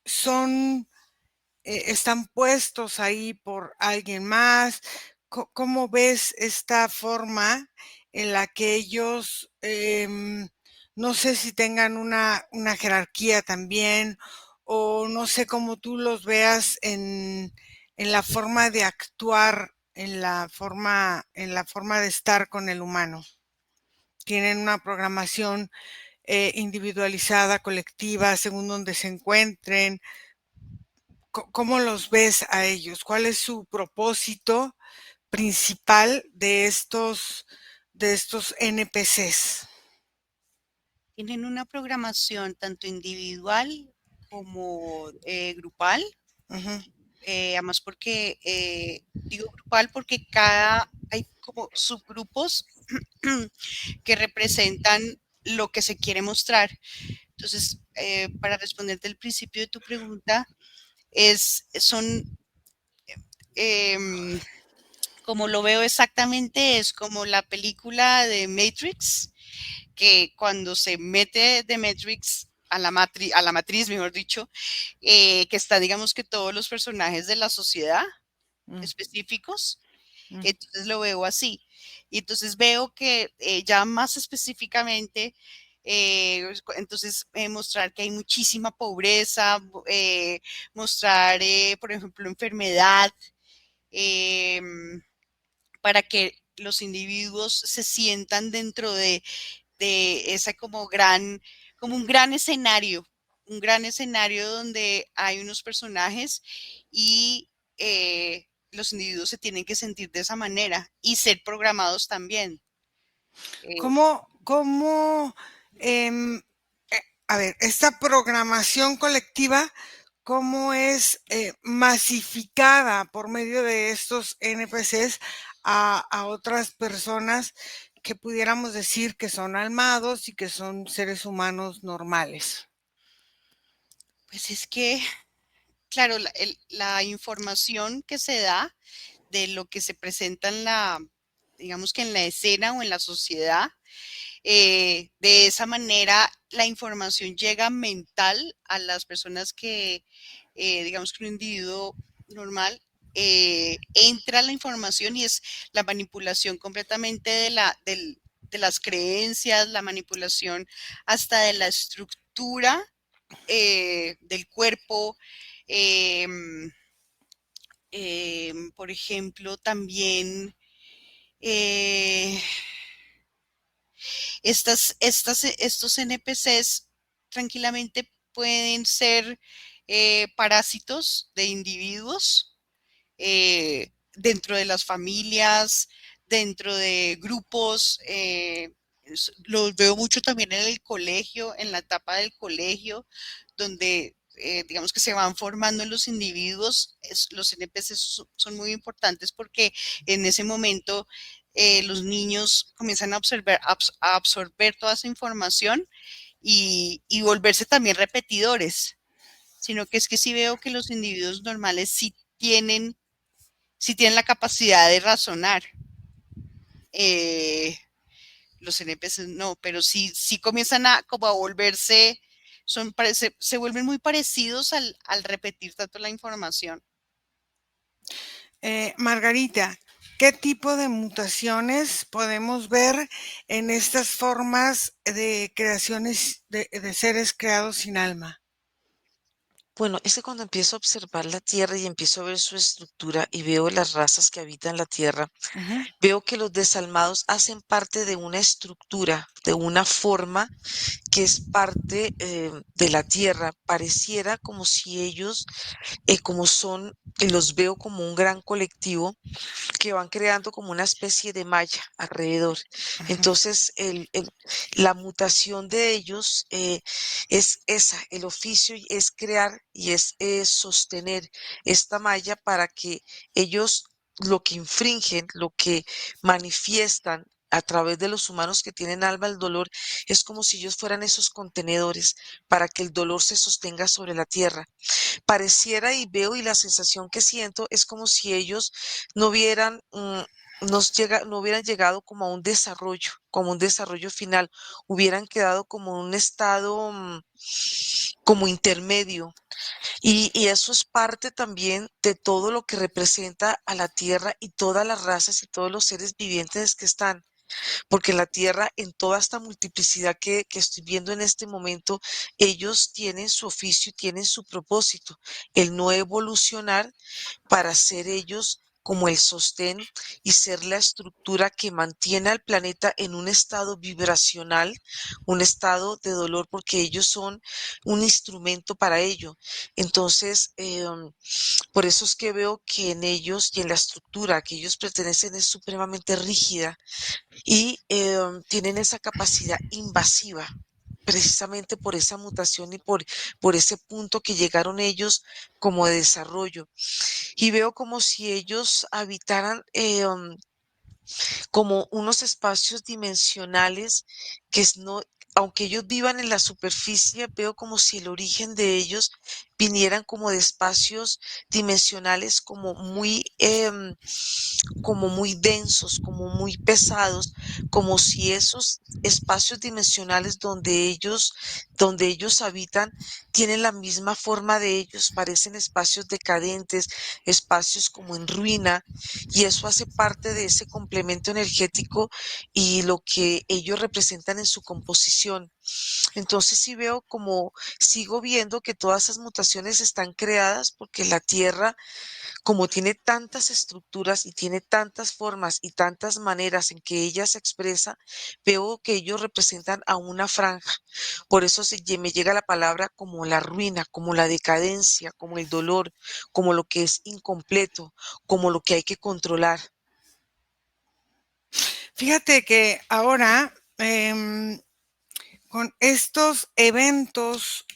¿Son están puestos ahí por alguien más? ¿Cómo ves esta forma en la que ellos, no sé si tengan una jerarquía también, o no sé cómo tú los veas en la forma de actuar, en la forma de estar con el humano? Tienen una programación individualizada, colectiva, según donde se encuentren. ¿Cómo los ves a ellos? ¿Cuál es su propósito principal de estos NPCs? Tienen una programación tanto individual como grupal, Ujú, además porque, digo grupal porque hay como subgrupos que representan lo que se quiere mostrar. Entonces, para responderte el principio de tu pregunta, son, em, como lo veo exactamente, es como la película de Matrix, que cuando se mete de Matrix a la matriz, mejor dicho, que está, digamos que todos los personajes de la sociedad mm, específicos, mm, entonces lo veo así. Y entonces veo que ya más específicamente, entonces mostrar que hay muchísima pobreza, mostrar, por ejemplo, enfermedad, em, para que los individuos se sientan dentro de esa como un gran escenario donde hay unos personajes y los individuos se tienen que sentir de esa manera y ser programados también. Eh, ¿Cómo, em, a ver, esta programación colectiva, cómo es masificada por medio de estos NPCs a otras personas que pudiéramos decir que son almados y que son seres humanos normales? pues es que, claro, la información que se da de lo que se presenta en la, digamos que en la escena o en la sociedad, de esa manera la información llega mental a las personas que, digamos que un individuo normal, entra la información y es la manipulación completamente de las creencias, la manipulación hasta de la estructura del cuerpo. em, por ejemplo, también eh, estos NPCs tranquilamente pueden ser parásitos de individuos dentro de las familias, dentro de grupos. Los veo mucho también en el colegio, en la etapa del colegio, donde digamos que se van formando en los individuos. Los NPCs son muy importantes porque en ese momento los niños comienzan a absorber toda esa información y volverse también repetidores, sino que es que sí veo que los individuos normales sí tienen la capacidad de razonar. Eh, los NPCs no, pero sí comienzan a como a volverse, se vuelven muy parecidos al repetir tanto la información. Margarita, ¿qué tipo de mutaciones podemos ver en estas formas de creaciones de seres creados sin alma? Bueno, es que cuando empiezo a observar la Tierra y empiezo a ver su estructura y veo las razas que habitan la Tierra, Ujú. veo que los desalmados hacen parte de una estructura, de una forma que es parte de la Tierra. Pareciera como si ellos, como son, los veo como un gran colectivo que van creando como una especie de malla alrededor. Ujú. Entonces, la mutación de ellos es esa, el oficio es crear y es sostener esta malla para que ellos lo que infringen, lo que manifiestan a través de los humanos que tienen alma, el dolor, es como si ellos fueran esos contenedores para que el dolor se sostenga sobre la tierra. Pareciera y veo y la sensación que siento es como si ellos no hubieran, no hubieran llegado como un desarrollo final, hubieran quedado como en un estado como intermedio. Y eso es parte también de todo lo que representa a la Tierra y todas las razas y todos los seres vivientes que están. Porque la Tierra, en toda esta multiplicidad que estoy viendo en este momento, ellos tienen su oficio y tienen su propósito, el no evolucionar para ser ellos como el sostén y ser la estructura que mantiene al planeta en un estado vibracional, un estado de dolor, porque ellos son un instrumento para ello. Entonces, por eso es que veo que en ellos y en la estructura que ellos pertenecen es supremamente rígida y tienen esa capacidad invasiva, precisamente por esa mutación y por ese punto que llegaron ellos como de desarrollo. Y veo como si ellos habitaran como unos espacios dimensionales no, aunque ellos vivan en la superficie, veo como si el origen de ellos vinieran como de espacios dimensionales como muy densos, como muy pesados, como si esos espacios dimensionales donde ellos habitan, tienen la misma forma de ellos, parecen espacios decadentes, espacios como en ruina, y eso hace parte de ese complemento energético y lo que ellos representan en su composición. Entonces sí veo como, sigo viendo que todas esas mutaciones manifestaciones están creadas porque la Tierra, como tiene tantas estructuras y tiene tantas formas y tantas maneras en que ella se expresa, veo que ellos representan a una franja. Por eso me llega la palabra como la ruina, como la decadencia, como el dolor, como lo que es incompleto, como lo que hay que controlar. Fíjate que ahora, con estos eventos,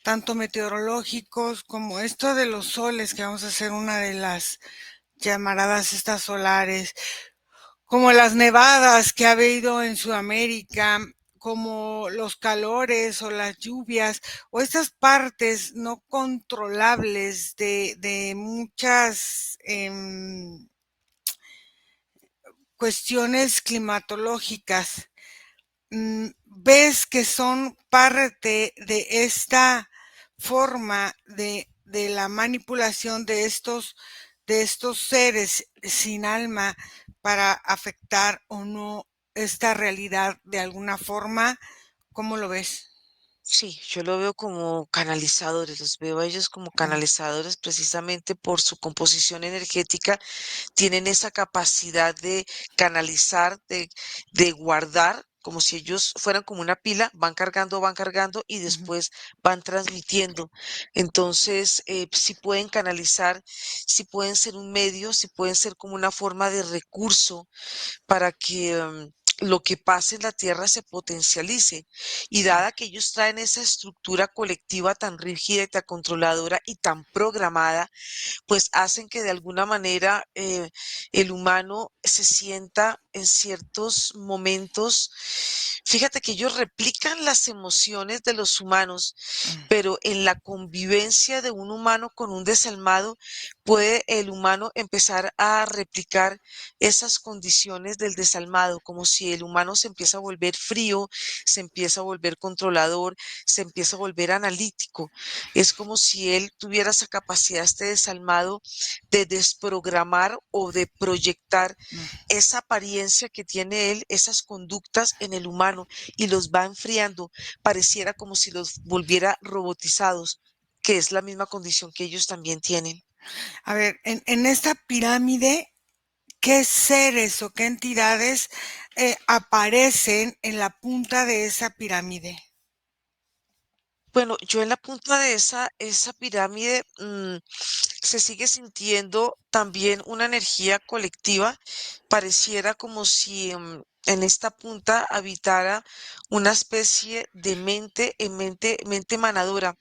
tanto meteorológicos como esto de los soles, que vamos a hacer una de las llamaradas estas solares, como las nevadas que ha habido en Sudamérica, como los calores o las lluvias, o estas partes no controlables de muchas cuestiones climatológicas. ¿Ves que son parte de esta forma de la manipulación de estos seres sin alma para afectar o no esta realidad de alguna forma? ¿Cómo lo ves? Sí, yo lo veo como canalizadores, los veo a ellos como Mm, canalizadores precisamente por su composición energética, tienen esa capacidad de canalizar, de guardar, como si ellos fueran como una pila, van cargando y ujú, después van transmitiendo. Entonces, si pueden canalizar, si pueden ser un medio, si pueden ser como una forma de recurso para que lo que pase en la Tierra se potencialice. Y dada que ellos traen esa estructura colectiva tan rígida y tan controladora y tan programada, pues hacen que de alguna manera el humano se sienta en ciertos momentos. Fíjate que ellos replican las emociones de los humanos, mm, pero en la convivencia de un humano con un desalmado, puede el humano empezar a replicar esas condiciones del desalmado, como si el humano se empieza a volver frío, se empieza a volver controlador, se empieza a volver analítico. Es como si él tuviera esa capacidad, este desalmado, de desprogramar o de proyectar mm. esa apariencia que tiene él, esas conductas en el humano y los va enfriando. Pareciera como si los volviera robotizados, que es la misma condición que ellos también tienen. A ver, en esta pirámide, ¿qué seres o qué entidades aparecen en la punta de esa pirámide? Bueno, yo en la punta de esa pirámide se sigue sintiendo también una energía colectiva. Pareciera como si en esta punta habitara una especie de mente emanadora.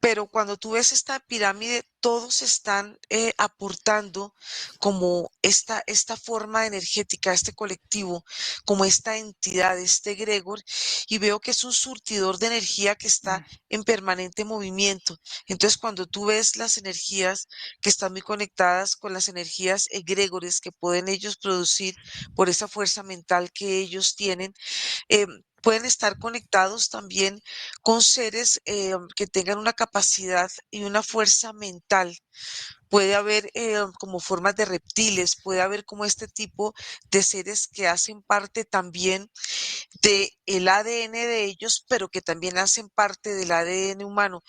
Pero cuando tú ves esta pirámide, todos están aportando como esta forma energética, este colectivo, como esta entidad, este egregor, y veo que es un surtidor de energía que está Mm, en permanente movimiento. Entonces, cuando tú ves las energías que están muy conectadas con las energías egregores que pueden ellos producir por esa fuerza mental que ellos tienen, pueden estar conectados también con seres que tengan una capacidad y una fuerza mental. Puede haber como formas de reptiles, puede haber como este tipo de seres que hacen parte también del ADN de ellos, pero que también hacen parte del ADN humano.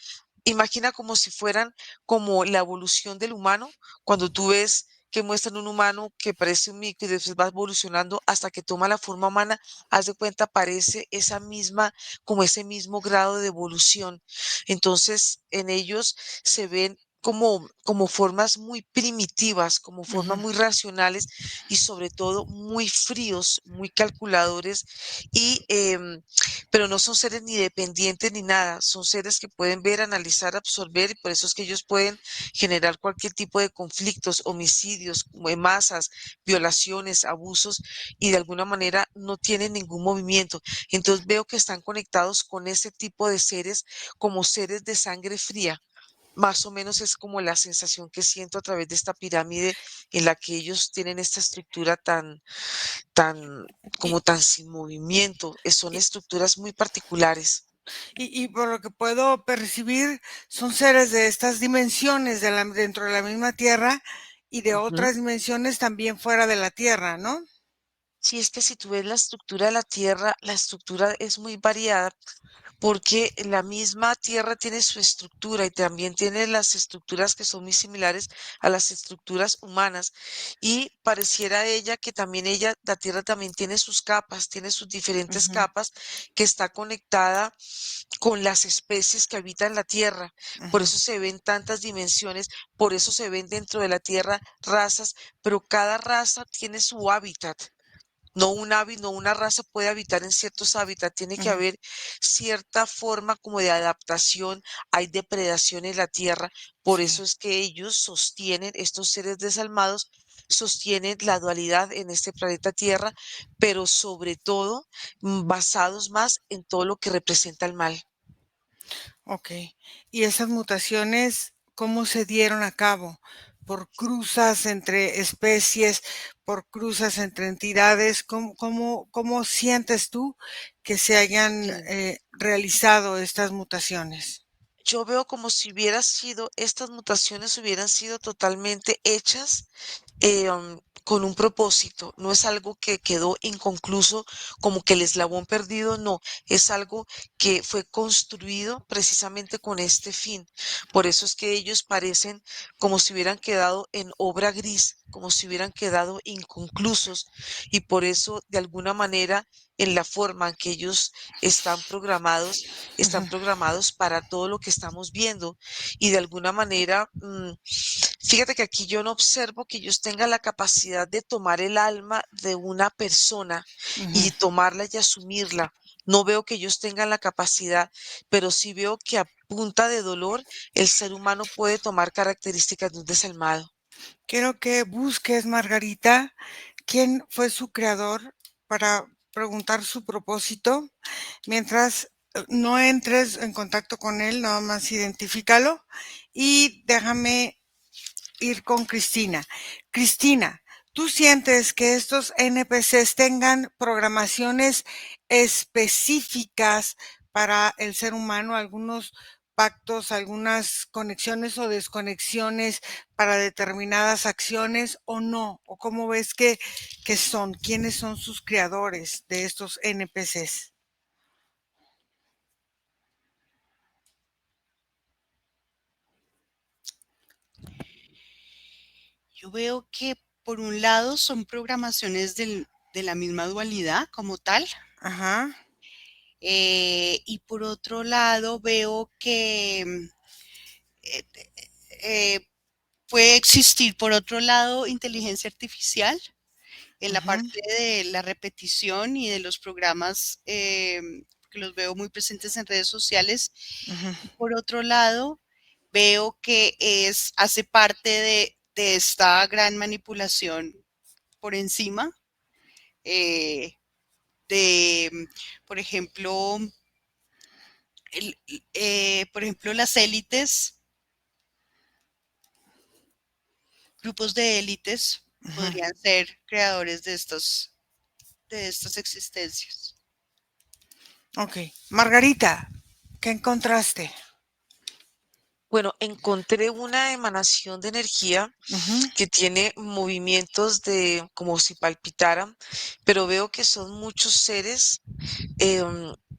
Imagina como si fueran como la evolución del humano, cuando tú ves que muestran un humano que parece un mico y después va evolucionando hasta que toma la forma humana, haz de cuenta, parece esa misma, como ese mismo grado de evolución. Entonces, en ellos se ven como formas muy primitivas, como ujú. formas muy racionales y sobre todo muy fríos, muy calculadores y pero no son seres ni dependientes ni nada, son seres que pueden ver, analizar, absorber y por eso es que ellos pueden generar cualquier tipo de conflictos, homicidios, masas, violaciones, abusos y de alguna manera no tienen ningún movimiento. Entonces veo que están conectados con ese tipo de seres como seres de sangre fría. Más o menos es como la sensación que siento a través de esta pirámide en la que ellos tienen esta estructura tan, Y, como tan sin movimiento. Son estructuras muy particulares. y por lo que puedo percibir, son seres de estas dimensiones dentro de la misma Tierra y de Ujú. otras dimensiones también fuera de la Tierra, ¿no? Sí, es que si tú ves la estructura de la Tierra, la estructura es muy variada porque la misma Tierra tiene su estructura y también tiene las estructuras que son muy similares a las estructuras humanas. Y pareciera ella que también ella, la Tierra también tiene sus capas, tiene sus diferentes Ujú, capas, que está conectada con las especies que habitan la Tierra. Por ujú, eso se ven tantas dimensiones, por eso se ven dentro de la Tierra razas, pero cada raza tiene su hábitat. No una raza puede habitar en ciertos hábitats, tiene que ujú. haber cierta forma como de adaptación, hay depredación en la tierra, por Sí, eso es que ellos sostienen, estos seres desalmados, sostienen la dualidad en este planeta Tierra, pero sobre todo basados más en todo lo que representa el mal. okey. ¿Y esas mutaciones cómo se dieron a cabo? ¿Por cruzas entre especies, por cruzas entre entidades? ¿Cómo sientes tú que se hayan, Sí. realizado estas mutaciones? Yo veo como si estas mutaciones hubieran sido totalmente hechas con un propósito. No es algo que quedó inconcluso, como que el eslabón perdido, no. Es algo que fue construido precisamente con este fin. Por eso es que ellos parecen como si hubieran quedado en obra gris, como si hubieran quedado inconclusos. Y por eso, de alguna manera, en la forma en que ellos están Ujú, programados para todo lo que estamos viendo. Y de alguna manera, fíjate que aquí yo no observo que ellos tengan la capacidad de tomar el alma de una persona ujú. y tomarla y asumirla. No veo que ellos tengan la capacidad, pero sí veo que a punta de dolor el ser humano puede tomar características de un desalmado. Quiero que busques, Margarita, quién fue su creador para preguntar su propósito. Mientras, no entres en contacto con él, nada más identifícalo y déjame ir con Cristina. Cristina, ¿tú sientes que estos NPCs tengan programaciones específicas para el ser humano, algunos pactos, algunas conexiones o desconexiones para determinadas acciones o no? ¿O cómo ves que son? ¿Quiénes son sus creadores de estos NPCs? Yo veo que por un lado son programaciones de la misma dualidad como tal, Ajá. y por otro lado veo que eh, eh, puede existir por otro lado inteligencia artificial en la Ujú, parte de la repetición y de los programas, que los veo muy presentes en redes sociales. ujú. Y por otro lado, veo que hace parte de esta gran manipulación por encima, eh, de, por ejemplo, por ejemplo, las élites, grupos de élites Ujú. podrían ser creadores de estas existencias. Ok. Margarita, ¿qué encontraste? Bueno, encontré una emanación de energía Ujú, que tiene movimientos de como si palpitaran, pero veo que son muchos seres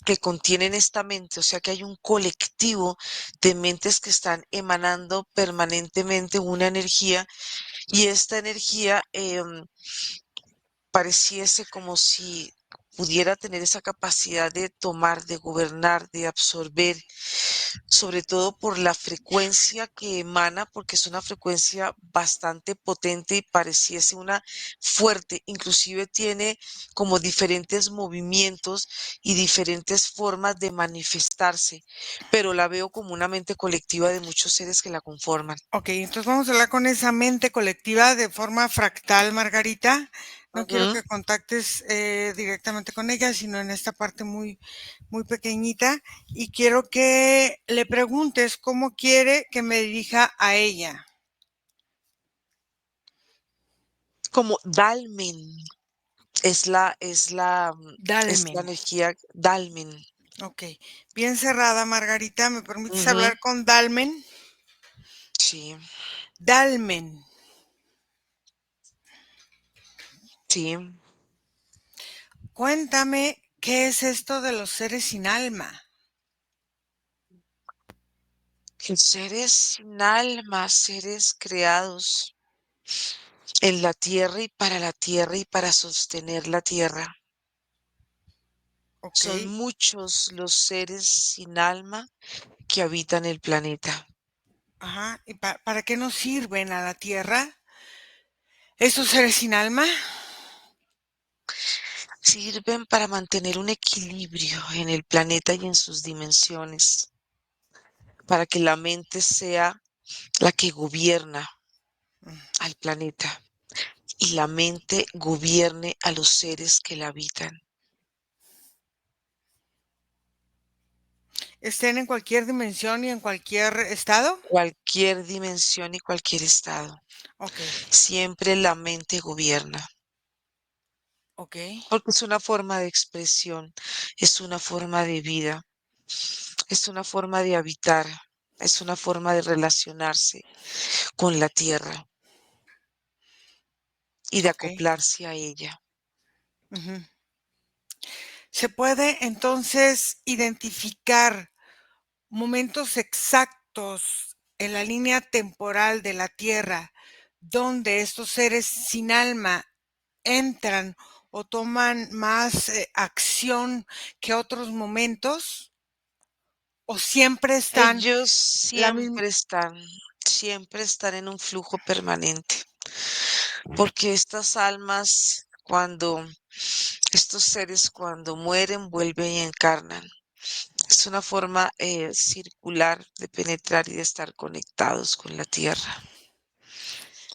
que contienen esta mente, o sea que hay un colectivo de mentes que están emanando permanentemente una energía y esta energía pareciese como si pudiera tener esa capacidad de tomar, de gobernar, de absorber, sobre todo por la frecuencia que emana, porque es una frecuencia bastante potente y pareciese una fuerte, inclusive tiene como diferentes movimientos y diferentes formas de manifestarse, pero la veo como una mente colectiva de muchos seres que la conforman. ok, entonces vamos a hablar con esa mente colectiva de forma fractal, Margarita. No quiero Ujú. que contactes directamente con ella, sino en esta parte muy, muy pequeñita. Y quiero que le preguntes cómo quiere que me dirija a ella. Como Dalmen es la Dalmen. energía Dalmen. Ok, bien cerrada, Margarita. ¿Me permites Ujú. hablar con Dalmen? Sí, Dalmen, sí. cuéntame qué es esto de los seres sin alma. Que seres sin alma, seres creados en la tierra y para sostener la tierra. ¿Ok? Son muchos los seres sin alma que habitan el planeta. Ajá. ¿Y para qué nos sirven a la Tierra estos seres sin alma? Sirven para mantener un equilibrio en el planeta y en sus dimensiones, para que la mente sea la que gobierna Mm. al planeta y la mente gobierne a los seres que la habitan. ¿Estén en cualquier dimensión y en cualquier estado? Cualquier dimensión y cualquier estado. Ok, Siempre la mente gobierna, ok, porque es una forma de expresión, es una forma de vida, es una forma de habitar, es una forma de relacionarse con la tierra y de ok. acoplarse a ella. Ujú. ¿Se puede entonces identificar momentos exactos en la línea temporal de la Tierra donde estos seres sin alma entran o toman más acción que otros momentos? ¿O Ellos la misma? siempre están en un flujo permanente, porque estas almas, estos seres cuando mueren, vuelven y encarnan. Es una forma circular de penetrar y de estar conectados con la tierra.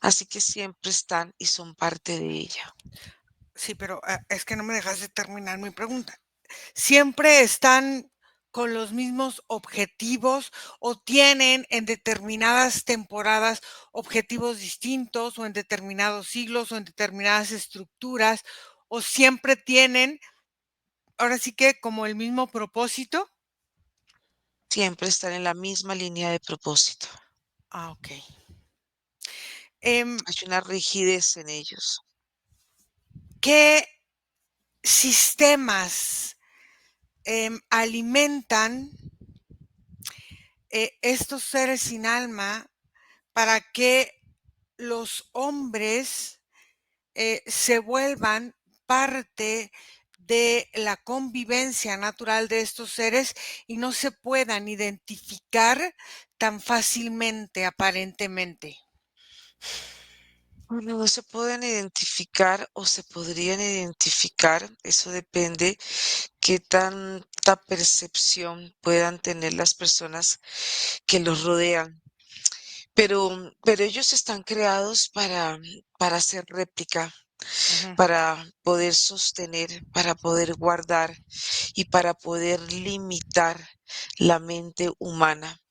Así que siempre están y son parte de ella. Sí, pero es que no me dejaste terminar mi pregunta. ¿Siempre están con los mismos objetivos o tienen en determinadas temporadas objetivos distintos o en determinados siglos o en determinadas estructuras o siempre tienen, ahora sí que como el mismo propósito? Siempre están en la misma línea de propósito. Ah, ok. Em, Hay una rigidez en ellos. ¿Qué sistemas alimentan estos seres sin alma para que los hombres se vuelvan parte de la convivencia natural de estos seres y no se puedan identificar tan fácilmente aparentemente? Bueno, no se pueden identificar o se podrían identificar, eso depende qué tanta percepción puedan tener las personas que los rodean. Pero ellos están creados para hacer réplica, Ujú, para poder sostener, para poder guardar y para poder limitar la mente humana,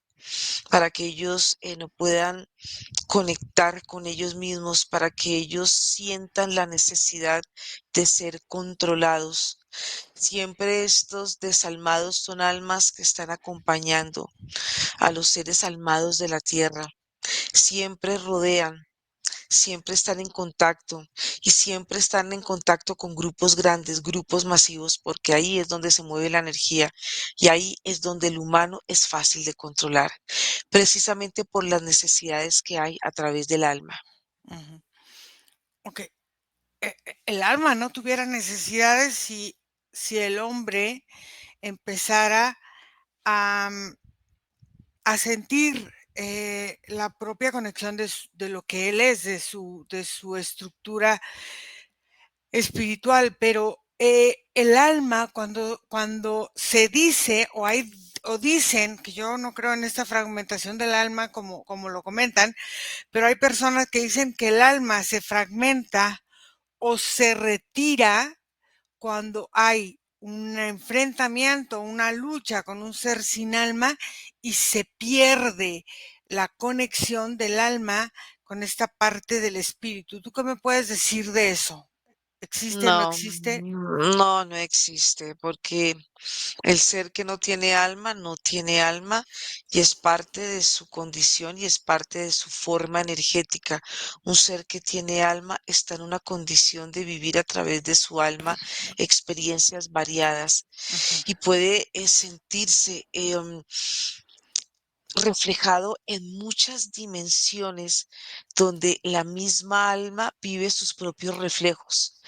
para que ellos no puedan conectar con ellos mismos, para que ellos sientan la necesidad de ser controlados. Siempre estos desalmados son almas que están acompañando a los seres almados de la tierra. Siempre rodean, siempre están en contacto y siempre están en contacto con grupos grandes, grupos masivos, porque ahí es donde se mueve la energía y ahí es donde el humano es fácil de controlar, precisamente por las necesidades que hay a través del alma. ujú. Ok, el alma no tuviera necesidades si el hombre empezara a, a sentir la propia conexión de lo que él es, de su estructura espiritual, pero el alma cuando se dice o dicen, que yo no creo en esta fragmentación del alma como lo comentan, pero hay personas que dicen que el alma se fragmenta o se retira cuando hay un enfrentamiento, una lucha con un ser sin alma y se pierde la conexión del alma con esta parte del espíritu. ¿Tú qué me puedes decir de eso? ¿Existe, no No, existe? no existe, porque el ser que no tiene alma, no tiene alma y es parte de su condición y es parte de su forma energética. Un ser que tiene alma está en una condición de vivir a través de su alma experiencias variadas Ujú, y puede sentirse reflejado en muchas dimensiones donde la misma alma vive sus propios reflejos.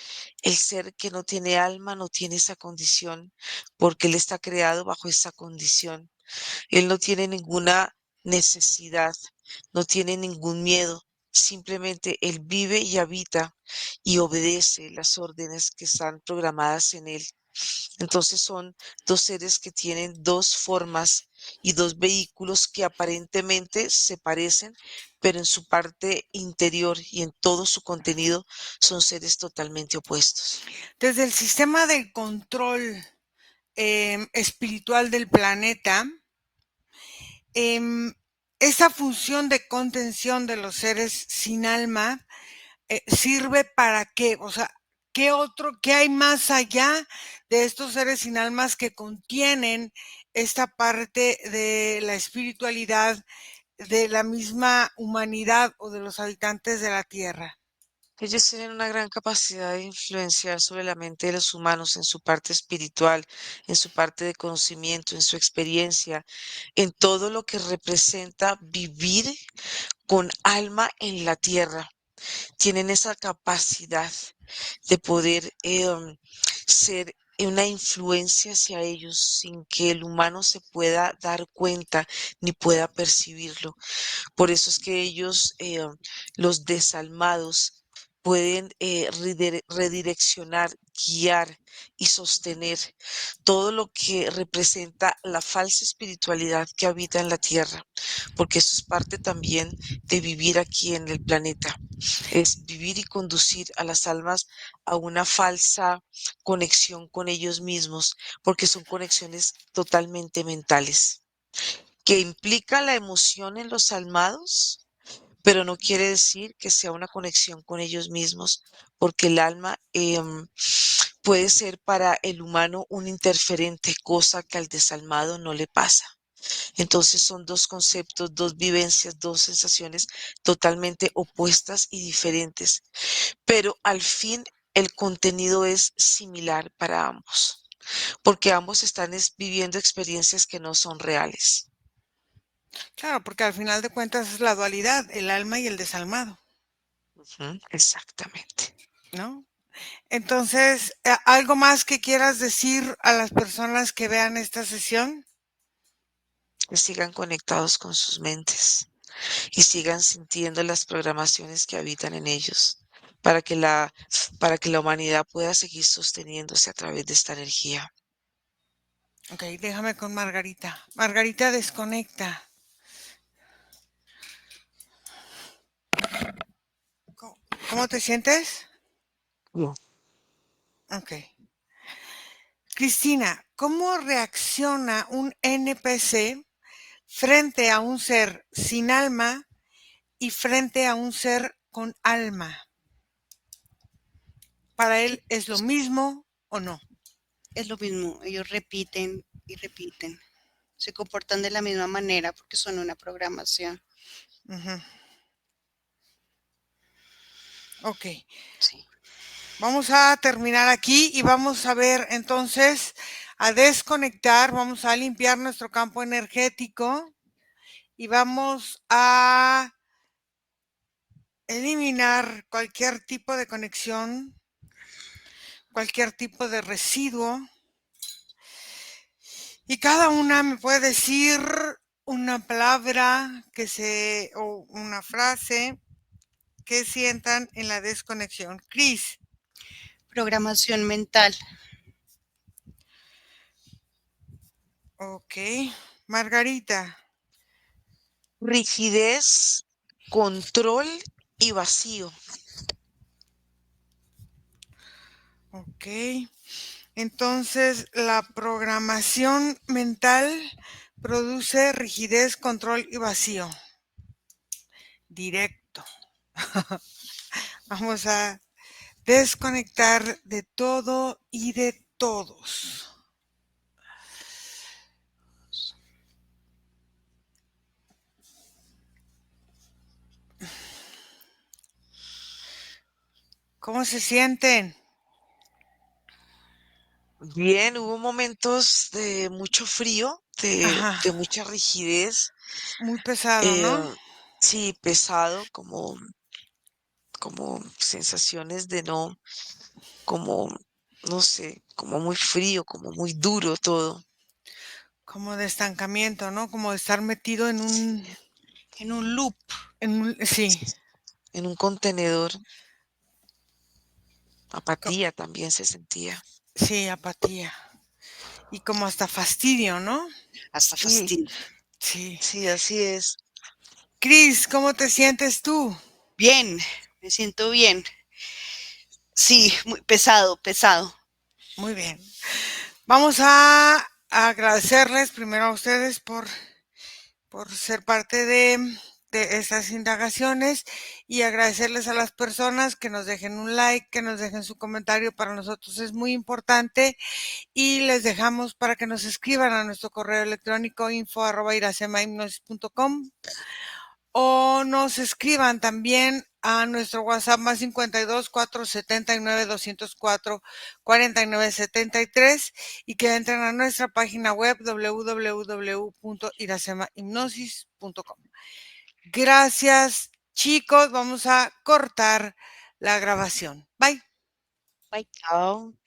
El ser que no tiene alma no tiene esa condición porque él está creado bajo esa condición. Él no tiene ninguna necesidad, no tiene ningún miedo. Simplemente él vive y habita y obedece las órdenes que están programadas en él. Entonces son dos seres que tienen dos formas y dos vehículos que aparentemente se parecen, pero en su parte interior y en todo su contenido son seres totalmente opuestos. Desde el sistema de control espiritual del planeta, esa función de contención de los seres sin alma sirve para qué, o sea, qué hay más allá de estos seres sin almas que contienen esta parte de la espiritualidad de la misma humanidad o de los habitantes de la Tierra. Ellos tienen una gran capacidad de influenciar sobre la mente de los humanos en su parte espiritual, en su parte de conocimiento, en su experiencia, en todo lo que representa vivir con alma en la tierra. Tienen esa capacidad de poder ser una influencia hacia ellos sin que el humano se pueda dar cuenta ni pueda percibirlo. Por eso es que ellos, los desalmados, pueden redireccionar, guiar y sostener todo lo que representa la falsa espiritualidad que habita en la tierra, porque eso es parte también de vivir aquí en el planeta, es vivir y conducir a las almas a una falsa conexión con ellos mismos, porque son conexiones totalmente mentales que implica la emoción en los almados, pero no quiere decir que sea una conexión con ellos mismos, porque el alma puede ser para el humano un interferente, cosa que al desalmado no le pasa. Entonces son dos conceptos, dos vivencias, dos sensaciones totalmente opuestas y diferentes, pero al fin el contenido es similar para ambos, porque ambos están viviendo experiencias que no son reales. Claro, porque al final de cuentas es la dualidad, el alma y el desalmado, Ujú, exactamente. ¿no? Entonces, ¿algo más que quieras decir a las personas que vean esta sesión? Que sigan conectados con sus mentes y sigan sintiendo las programaciones que habitan en ellos para que para que la humanidad pueda seguir sosteniéndose a través de esta energía. Ok, déjame con Margarita. Margarita, desconecta. ¿Cómo, cómo te sientes? Bien. Ok. Cristina, ¿cómo reacciona un NPC frente a un ser sin alma y frente a un ser con alma? ¿Para él es lo mismo o no? Es lo mismo, ellos repiten y repiten. Se comportan de la misma manera porque son una programación. Ujú. Ok, Sí. vamos a terminar aquí y vamos a ver entonces a desconectar, vamos a limpiar nuestro campo energético y vamos a eliminar cualquier tipo de conexión, cualquier tipo de residuo. Y cada una me puede decir una palabra o una frase que sientan en la desconexión. Cris. Programación mental. Ok. Margarita. Rigidez, control y vacío. Ok. Entonces, la programación mental produce rigidez, control y vacío. Directo. Vamos a desconectar de todo y de todos. ¿Cómo se sienten? Bien, hubo momentos de mucho frío, Ajá. de mucha rigidez, Muy pesado, ¿no? sí, pesado, como sensaciones de no, como, no sé, como muy frío, como muy duro todo. Como de estancamiento, ¿no? Como de estar metido en Sí, un loop, sí, en un contenedor, co apatía también se sentía. sí, apatía. Y como hasta fastidio, ¿no? hasta Sí, fastidio. Sí. sí, así es. Cris, ¿cómo te sientes tú? Bien, me siento bien. Sí, muy pesado, pesado. Muy bien. Vamos a agradecerles primero a ustedes por ser parte de estas indagaciones y agradecerles a las personas que nos dejen un like, que nos dejen su comentario. Para nosotros es muy importante y les dejamos para que nos escriban a nuestro correo electrónico info@iracemahipnosis.com o nos escriban también a nuestro WhatsApp más 52 479 204 4973 y que entren a nuestra página web www.irasemahipnosis.com. Gracias, chicos. Vamos a cortar la grabación. Bye. Bye. Chao.